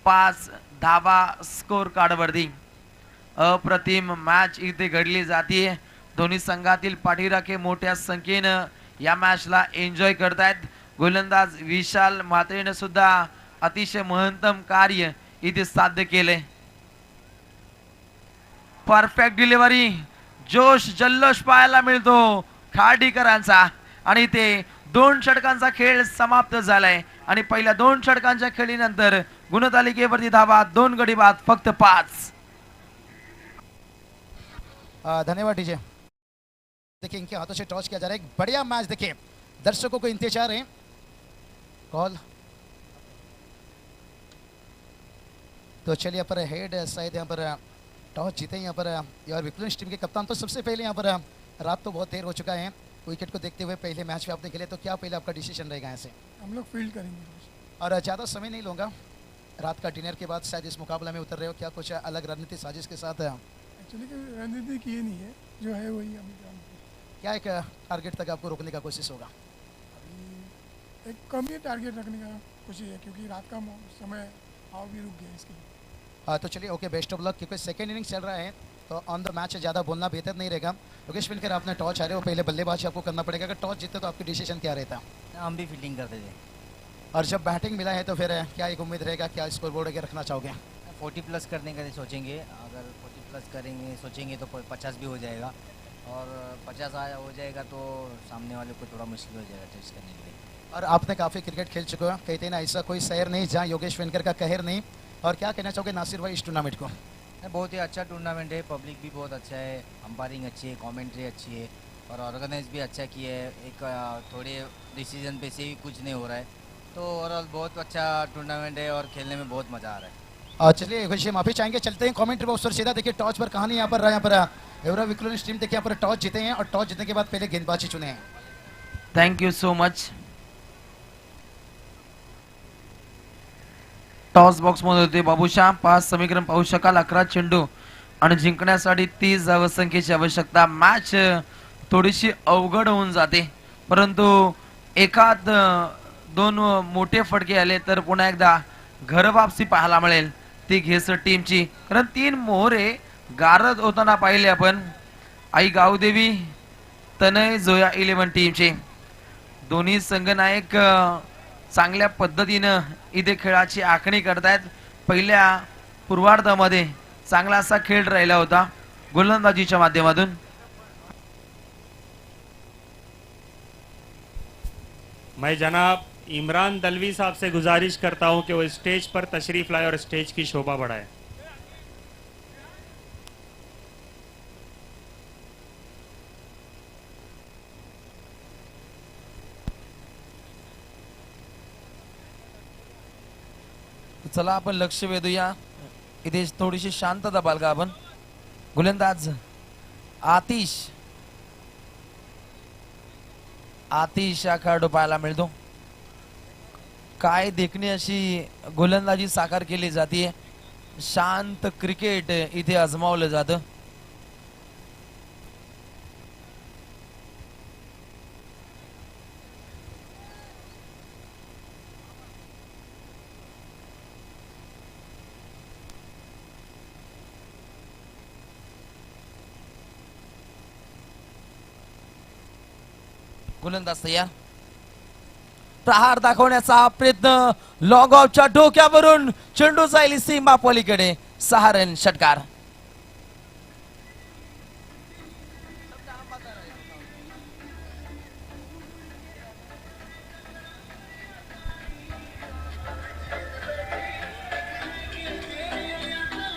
5 धावा स्कोर कार्डवरती. अप्रतिम मॅच इथे घडली जाते. दोन्ही संघातील पाठीराखे मोठ्या संख्येनं या मॅचला एन्जॉय करतायत. गोलंदाज विशाल मात्रेने सुद्धा अतिशय महत्तम कार्य इथे साध्य केले. परफेक्ट डिलिव्हरी, जोश जल्लोष पाहायला मिळतो खाडीकरांचा आणि ते 2 षटकांचा खेळ समाप्त झालाय आणि पहिल्या 2 षटकांच्या खेळीनंतर गुणतालिकेवरती धावा 2 गडी बाद फक्त 5. धन्यवाद डीजे. देखिए इनके हाथों से टॉस किया जा रहा है. एक बढ़िया मैच देखिए, दर्शकों को इंतजार है. कॉल तो चलिए यहाँ पर हेड शायद यहाँ पर टॉस जीते यहाँ पर यार विक्रोली टीम के कप्तान. तो सबसे पहले यहाँ पर रात तो बहुत देर हो चुका है, विकेट को देखते हुए पहले मैच में आपने खेले, तो क्या पहले आपका डिसीजन रहेगा यहाँ से? हम लोग फील्ड करेंगे और ज़्यादा समय नहीं लूँगा, रात का डिनर के बाद शायद इस मुकाबला में उतर रहे हो, क्या कुछ अलग रणनीति साजिश के साथ एक्चुअली रणनीति की ये नहीं है, जो है वही हम जानते हैं. क्या एक टारगेट तक आपको रोकने का कोशिश होगा? अभी एक कम ही टारगेट रखने का कोशिश है क्योंकि रात का समय भाव भी रुक गया इसके लिए. तो चलिए ओके, बेस्ट ऑफ लक, क्योंकि सेकंड इनिंग्स चल रहा है तो ऑन द मैच ज़्यादा बोलना बेहतर नहीं रहेगा। योगेश विनकर, आपने टॉस आ रहे हो, पहले बल्लेबाजी आपको करना पड़ेगा। अगर टॉस जीते तो आपकी डिसीजन क्या रहता? हम भी फील्डिंग करते थे। और जब बैटिंग मिला है तो फिर क्या एक उम्मीद रहेगा, क्या स्कोर बोर्ड के रखना चाहोगे? 40 प्लस करने का सोचेंगे, अगर 40 प्लस करेंगे सोचेंगे तो 50 भी हो जाएगा, और 50 आया हो जाएगा तो सामने वाले को थोड़ा मुश्किल हो जाएगा टेस्ट करने के लिए। और आपने काफ़ी क्रिकेट खेल चुके हो, कहते हैं ना ऐसा कोई शहर नहीं जहाँ योगेश विनकर का कहर नहीं। और क्या कहना चाहोगे नासिर भाई इस टूर्नामेंट को? बहुत ही अच्छा टूर्नामेंट है, पब्लिक भी बहुत अच्छा है, अंपायरिंग अच्छी है, कमेंट्री अच्छी है, और ऑर्गेनाइज भी अच्छा किया है। एक थोड़े डिसीजन पे से ही कुछ नहीं हो रहा है, तो ओवरऑल बहुत अच्छा टूर्नामेंट है और खेलने में बहुत मज़ा आ रहा है। और चलिए वैसे माफी चाहेंगे, चलते हैं कमेंट्री बॉक्स पर सीधा। देखिए टॉस पर कहानी यहाँ पर रहा, यहाँ पर एवरा विक्लोनिस टीम देखिए यहाँ पर टॉस जीते हैं और टॉस जीतने के बाद पहले गेंदबाजी चुने हैं। Thank you so much. Toss box मध्ये होते बाबूशा, 5 समीकरण पाहू शकाल, 11 चेंडू आणि जिंकण्यासाठी 30 धावसंख्येची आवश्यकता। मॅच थोडीशी अवघड होऊन जाते, परंतु एकात दोन मोठे फटके आले तर पुन्हा एकदा घर वापसी पाहायला मिळेल ती घेसर टीमची, कारण 3 मोहरे गारद होताना पाहिले आपण। आई गावदेवी, तनय जोया 11 टीमचे दोन्ही संघनायक चांगल्या पद्धतीनं इथे खेळाची आखणी करतायत। पहिल्या पूर्वार्धामध्ये चांगला असा खेळ राहिला होता गोलंदाजीच्या माध्यमातून। मैं जनाब इमरान दलवी साहब से गुजारिश करता हूं कि वो स्टेज पर तशरीफ लाए और स्टेज की शोभा बढ़ाए। चला आपण लक्ष वेधूया, इथे थोडीशी शांतता बाळगा आपण। गोलंदाज आतिश हा खेळाडू पाहायला मिळतो। काय देखणी अशी गोलंदाजी साकार केली जाते, शांत क्रिकेट इथे आजमावलं जातं। गोलंदाज तयार, प्रहार दाखवण्याचा प्रयत्न, लॉंग ऑफच्या डोक्यावरून चेंडू जाईल सीमा पलीकडे, 6 रन षटकार।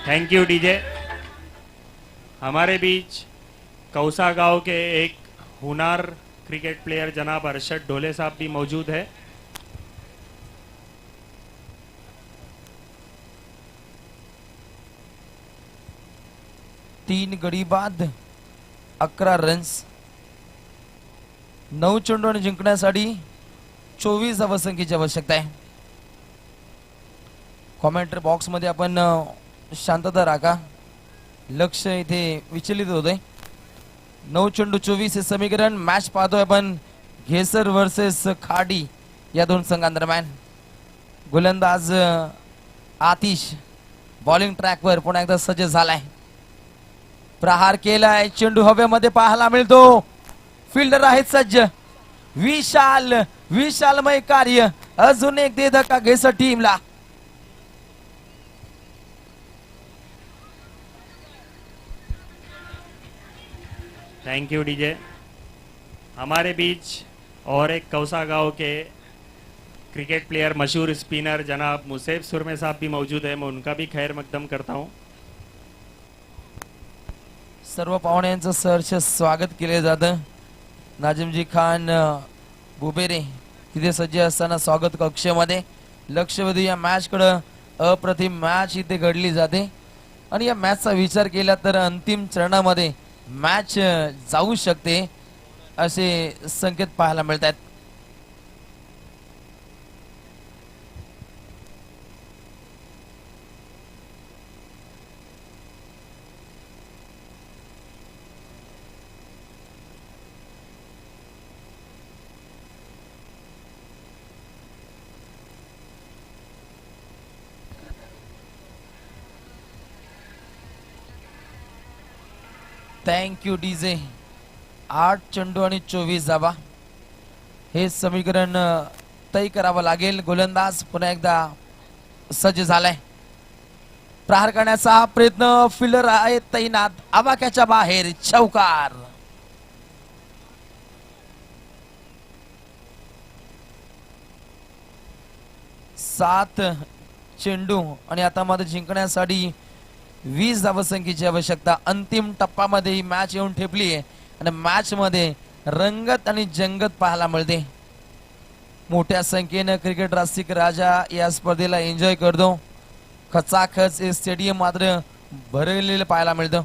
Thank you DJ. हमारे बीच कौसा गांव के एक हुनार क्रिकेट प्लेयर जनाब अरशद ढोले साहब भी मौजूद है। तीन गडी बाद 11 रन्स, 9 चेंडू जिंकण्यासाठी 24 धावसंख्येची आवश्यकता आहे। कॉमेंट्री बॉक्स मध्ये आपण शांतता राखा, लक्ष इथे विचलित होते। 9 चेंडू 24 हे समीकरण। मॅच पाहतोय आपण घेसर वर्सेस खाडी या दोन संघांदरम्यान। गोलंदाज आतिश बॉलिंग ट्रॅकवर पुन्हा एकदा सज्ज झालाय, प्रहार केलाय, चेंडू हवेमध्ये पाहायला मिळतो, फिल्डर आहेत सज्ज, विशालमय कार्य, अजून एक दे धक्का घेसर टीमला। Thank you DJ. हमारे बीच और एक कौसा गांव के क्रिकेट प्लेयर मशहूर स्पिनर जनाब मुसेफ सुरमे साहब भी मौजूद है, मैं उनका भी खैर मकदम करता हूं। सर्व पाहुण्यांचं सहर्ष स्वागत केले जातं। नाजिमजी खान बुबेरे तिथे सज्ज असताना स्वागत कक्षामध्ये। लक्ष वेधू या मॅच कडे, अप्रतिम मॅच इथे घडली जाते आणि या मॅचचा विचार केला तर अंतिम चरणामध्ये मॅच जाऊ शकते असे संकेत पाहायला मिळतात। Thank you DJ. 8 चेंडू आणि 24 धावा हे समीकरण तय करावं लागेल. गोलंदाज पुन्हा एकदा सज्ज झालाय. प्रहार करण्याचा हा प्रयत्न, फिल्डर आहे तैनात, आवाक्याच्या बाहेर, चौकार. सात चेंडू आणि आता मध्ये जिंकण्यासाठी 20 धावसंख्येची आवश्यकता. अंतिम टप्प्यामध्ये ही मॅच येऊन ठेपली आहे आणि मॅच मध्ये रंगत आणि जंगत पाहायला मिळते. मोठ्या संख्येनं क्रिकेट रसिक राजा या स्पर्धेला एन्जॉय करतो. खचाखच हे स्टेडियम मात्र भरलेलं पाहायला मिळतं.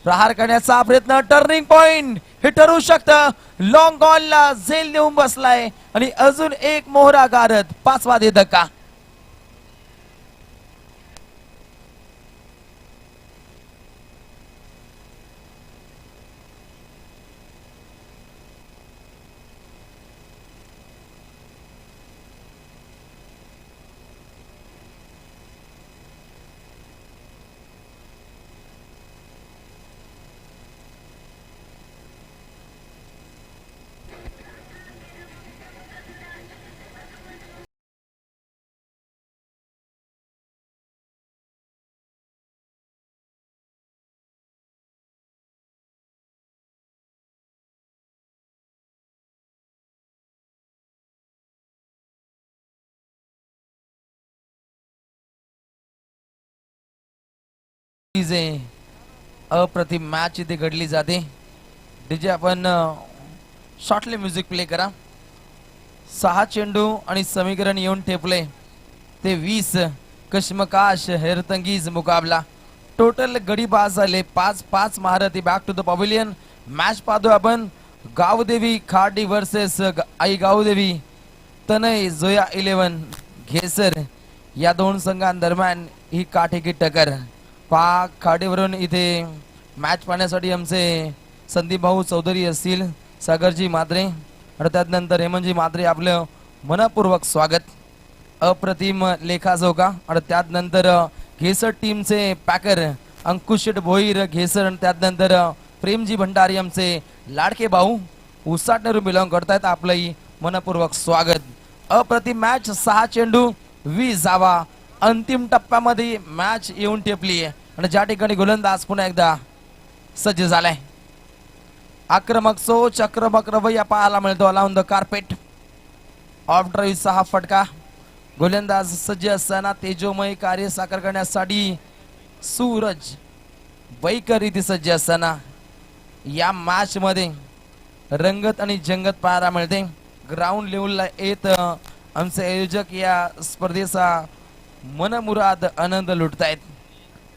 प्रहार करण्याचा प्रयत्न, टर्निंग पॉइंट हे ठरू शकतं. लॉंग बॉलला झेल देऊन बसलाय आणि अजून एक मोहरा गारद, 5वा धक्का. अप्रतिम मॅच इथे घडली जाते. डीजे आपण शॉर्टली म्युझिक प्ले करा. 6 चेंडू आणि समीकरण येऊन ठेपले ते 20. कश्मकाश हैरतंगीज मुकाबला. टोटल गडी बाद झाले 5-5 महारथी. Back to the pavilion. Match पाहतो आपण. गावदेवी खाडी वर्सेस आई गावदेवी तनय जोया 11 घेसर या दोन संघांदरम्यान ही काठीकी टक्कर. पाक खाडीवरून इथे मॅच पाहण्यासाठी आमचे संदीप भाऊ चौधरी असतील, सागरजी मात्रे आणि त्यानंतर हेमंतजी मात्रे आपलं मनपूर्वक स्वागत. अप्रतिम लेखाजोखा आणि त्यानंतर घेसर टीमचे पॅकर अंकुश भोईर घेसर आणि त्यानंतर प्रेमजी भंडारी आमचे लाडके भाऊ उसाटनेरून बिलॉंग करतायत. आपलंही मनपूर्वक स्वागत. अप्रतिम मॅच. 6 चेंडू 20 धावा. अंतिम टप्प्यामध्ये मॅच येऊन ठेपली आहे आणि ज्या ठिकाणी गोलंदाज पुन्हा एकदा सज्ज झालाय. आक्रमक सोच, आक्रमक रवैया पाहायला मिळतो. On the carpet. ऑफ ड्राईव्हचा हा फटका. गोलंदाज सज्ज असताना तेजोमय कार्य साकार करण्यासाठी सूरज बैकर इथे सज्ज असताना या मॅच मध्ये रंगत आणि जंगत पाहायला मिळते. ग्राउंड लेवलला येत आमचे आयोजक या स्पर्धेचा मनमुराद आनंद लुटतायत.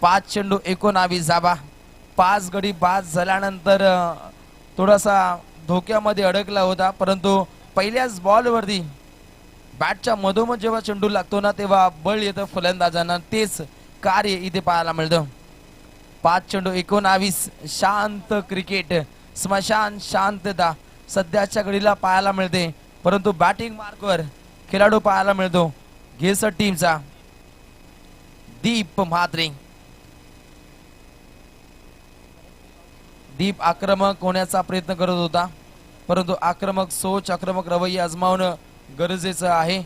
5 चेंडू 19 धावा. 5 गडी बाद झाल्यानंतर थोडासा धोक्यामध्ये अडकला होता, परंतु पहिल्याच बॉलवरती बॅटच्या मधोमध जेव्हा चेंडू लागतो ना तेव्हा बळ येतं फलंदाजांना. तेच कार्य इथे पाहायला मिळतं. 5 चेंडू 19. शांत क्रिकेट, स्मशान शांतता सध्याच्या घडीला पाहायला मिळते, परंतु बॅटिंग मार्कवर खेळाडू पाहायला मिळतो घेसर टीमचा दीप म्हात्रे. दीप आक्रमक होण्याचा प्रयत्न करत होता, परंतु आक्रमक सोच, आक्रमक रवैया आजमावणं गरजेचं आहे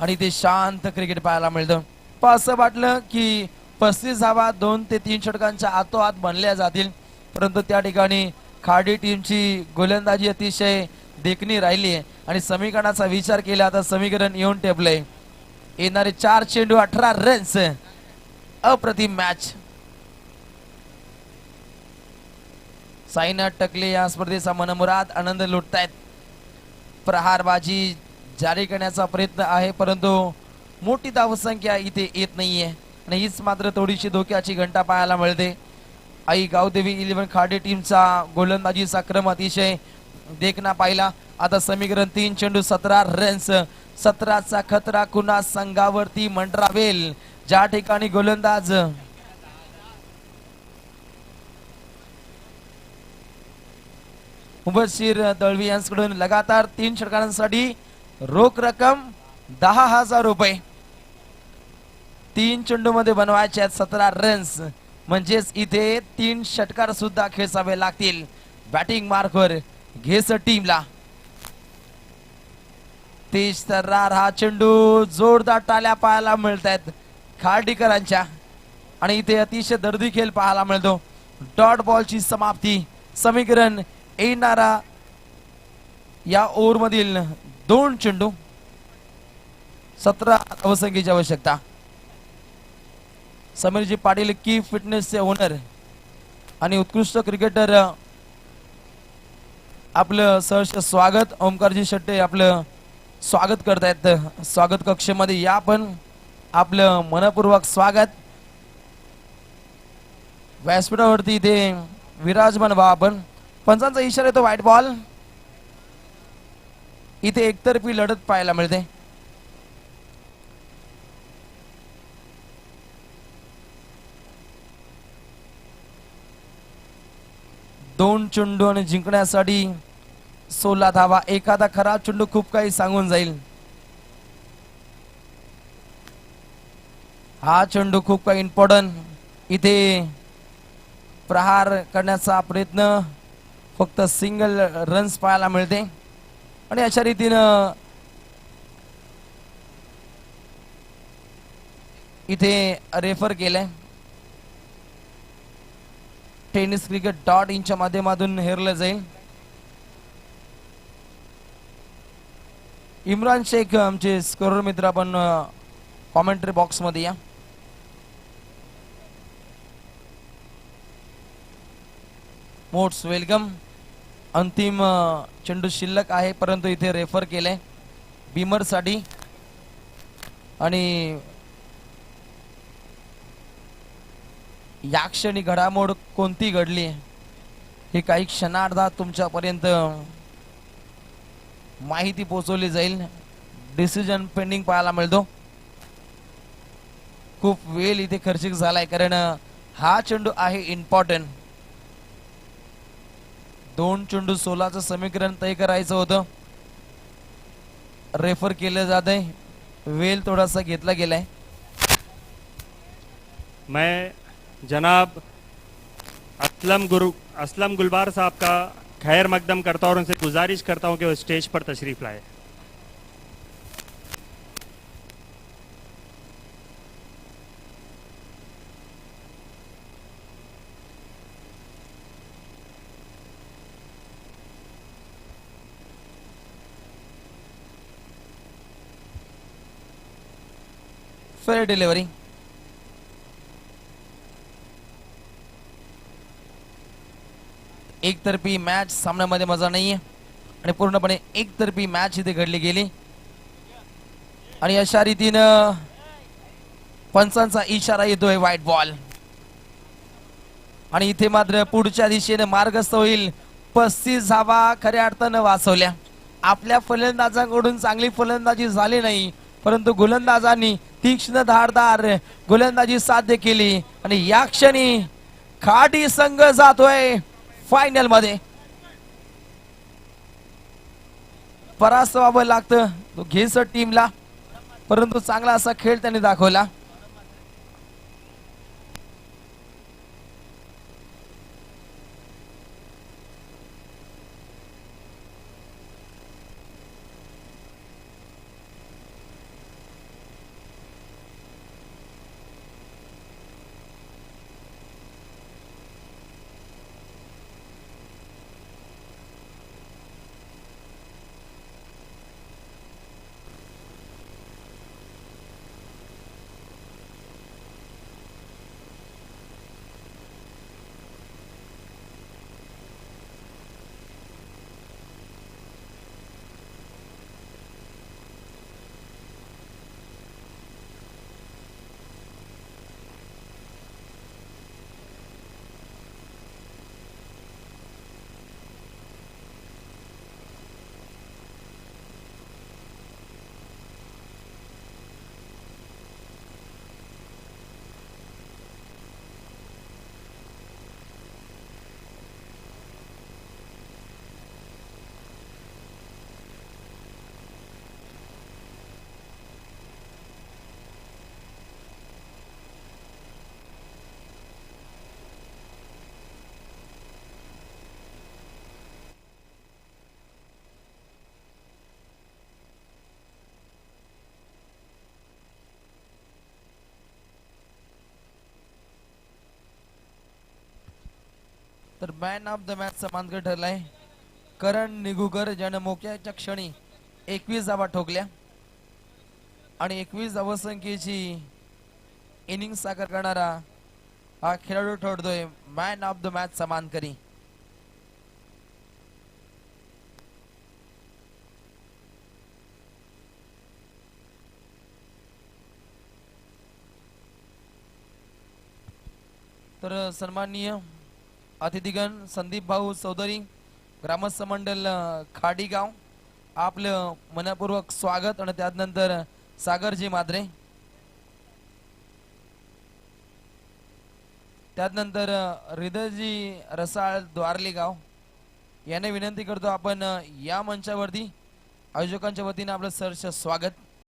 आणि ते शांत क्रिकेट पाहायला मिळतं. पण असं वाटलं की 35 धावा 2 ते 3 षटकांच्या आतोआत बनल्या जातील, परंतु त्या ठिकाणी खाडी टीमची गोलंदाजी अतिशय देखणी राहिली आहे आणि समीकरणाचा विचार केला तर समीकरण येऊन टेपलंय. येणारे 4 चेंडू 18 रन्स. अप्रतिम मॅच. साईनाथ टकले या स्पर्धेचा मनमुराद आनंद लुटतायत. प्रहारबाजी जारी करण्याचा प्रयत्न आहे, परंतु मोठी धावसंख्या इथे येत नाहीये आणि हीच मात्र थोडीशी धोक्याची घंटा पाहायला मिळते. आई गावदेवी 11 खाडे टीमचा गोलंदाजीचा क्रम अतिशय देखना पाहिला. आता समीकरण 3 चेंडू 17 रन्स. 17चा खतरा कुणा संघावरती मंडरावेल, ज्या ठिकाणी गोलंदाज मुबशीर दळवी यांच्याकडून लगातार 3 षटकांसाठी रोख रक्कम 10,000 रुपये 3 चेंडू मध्ये बनवायचे आहेत. 17 रन्स म्हणजेच इथे 3 षटकार सुद्धा खेचावे लागतील बॅटिंग मार्कवर घेस टीमला. तेज तर्रार हा चेंडू जोरदार टाळ्या पाहायला मिळत आहेत खार्डीकरांच्या आणि इथे अतिशय दर्दी खेळ पाहायला मिळतो. डॉट बॉलची समाप्ती. समीकरण येणारा या ओव्हर मधील 2 चेंडू 17 धावसंख्येची आवश्यकता. समीरजी पाटील की फिटनेसचे ओनर आणि उत्कृष्ट क्रिकेटर आपलं सहर्ष स्वागत. ओमकारजी शेट्टे आपलं स्वागत करतायत स्वागत कक्षेमध्ये. या पण आपलं मनपूर्वक स्वागत. व्यासपीठावरती इथे विराजमान व्हा आपण. पंचांचा इशारा येतो व्हाईट बॉल. इथे एकतर्फी लढत पाहायला मिळते. दोन चेंडू आणि जिंकण्यासाठी 16 धावा. एखादा खरा चेंडू खूप काही सांगून जाईल. हा चेंडू खूप काही इम्पॉर्टंट. इथे प्रहार करण्याचा प्रयत्न फक्त सिंगल रन्स पाहायला मिळते आणि अशा रीतीनं इथे रेफर केलंय. टेनिस क्रिकेट .inच्या माध्यमातून हेरलं जाईल. इम्रान शेख आमचे स्कोरर मित्र आपण कॉमेंट्री बॉक्स मध्ये या. Most welcome. अंतिम चेंडू शिल्लक आहे परंतु इथे रेफर केलंय बीमर साठी आणि या क्षणी घडामोड कोणती घडली हे काही क्षणार्धात तुमच्यापर्यंत माहिती पोहोचवली जाईल. डिसिजन पेंडिंग पाहायला मिळतो. खूप वेळ इथे खर्चिक झालाय कारण हा चेंडू आहे इम्पॉर्टंट. 2 चेंडू 16चं समीकरण तय करायचं होतं. रेफर केलं जात आहे. वेळ थोडासा घेतला गेलाय. मैं जनाब असलम गुलबार साहब का खैर मकदम करता हूँ और उनसे गुजारिश करता हूँ कि वो स्टेज पर तशरीफ लाए. Fair delivery. एकतर्फी मॅच सामन्यामध्ये मजा नाहीये आणि पूर्णपणे एकतर्फी मॅच इथे घडली गेली आणि अशा रीतीनं पंचांचा इशारा येतोय व्हाईट बॉल आणि इथे मात्र पुढच्या दिशेने मार्गस्थ होईल. 35 धावा खऱ्या अर्थानं वाचवल्या. आपल्या फलंदाजांकडून चांगली फलंदाजी झाली नाही परंतु गोलंदाजांनी तीक्ष्ण धारदार गोलंदाजी साध्य केली आणि या क्षणी खाटी संघ जातोय फायनल मध्ये. परास्त व्हावं लागतं तो घेस टीमला परंतु चांगला असा खेळ त्यांनी दाखवला. तर मॅन ऑफ द मॅच समानकर ठरलाय करण निगुकर, ज्यानं मोक्याच्या क्षणी 21 धावा ठोकल्या आणि 21 धावसंख्येची इनिंग साकार करणारा हा खेळाडू ठरतोय मॅन ऑफ द मॅच समानकरी. तर सन्माननीय अतिथीगण संदीप भाऊ चौधरी, ग्रामस्थ मंडळ खाडीगाव, आपलं मनपूर्वक स्वागत. आणि त्यानंतर सागरजी माद्रे, त्यानंतर हृदयजी रसाळ द्वारली गाव याने विनंती करतो आपण या मंचावरती आयोजकांच्या वतीने आपलं सहर्ष स्वागत.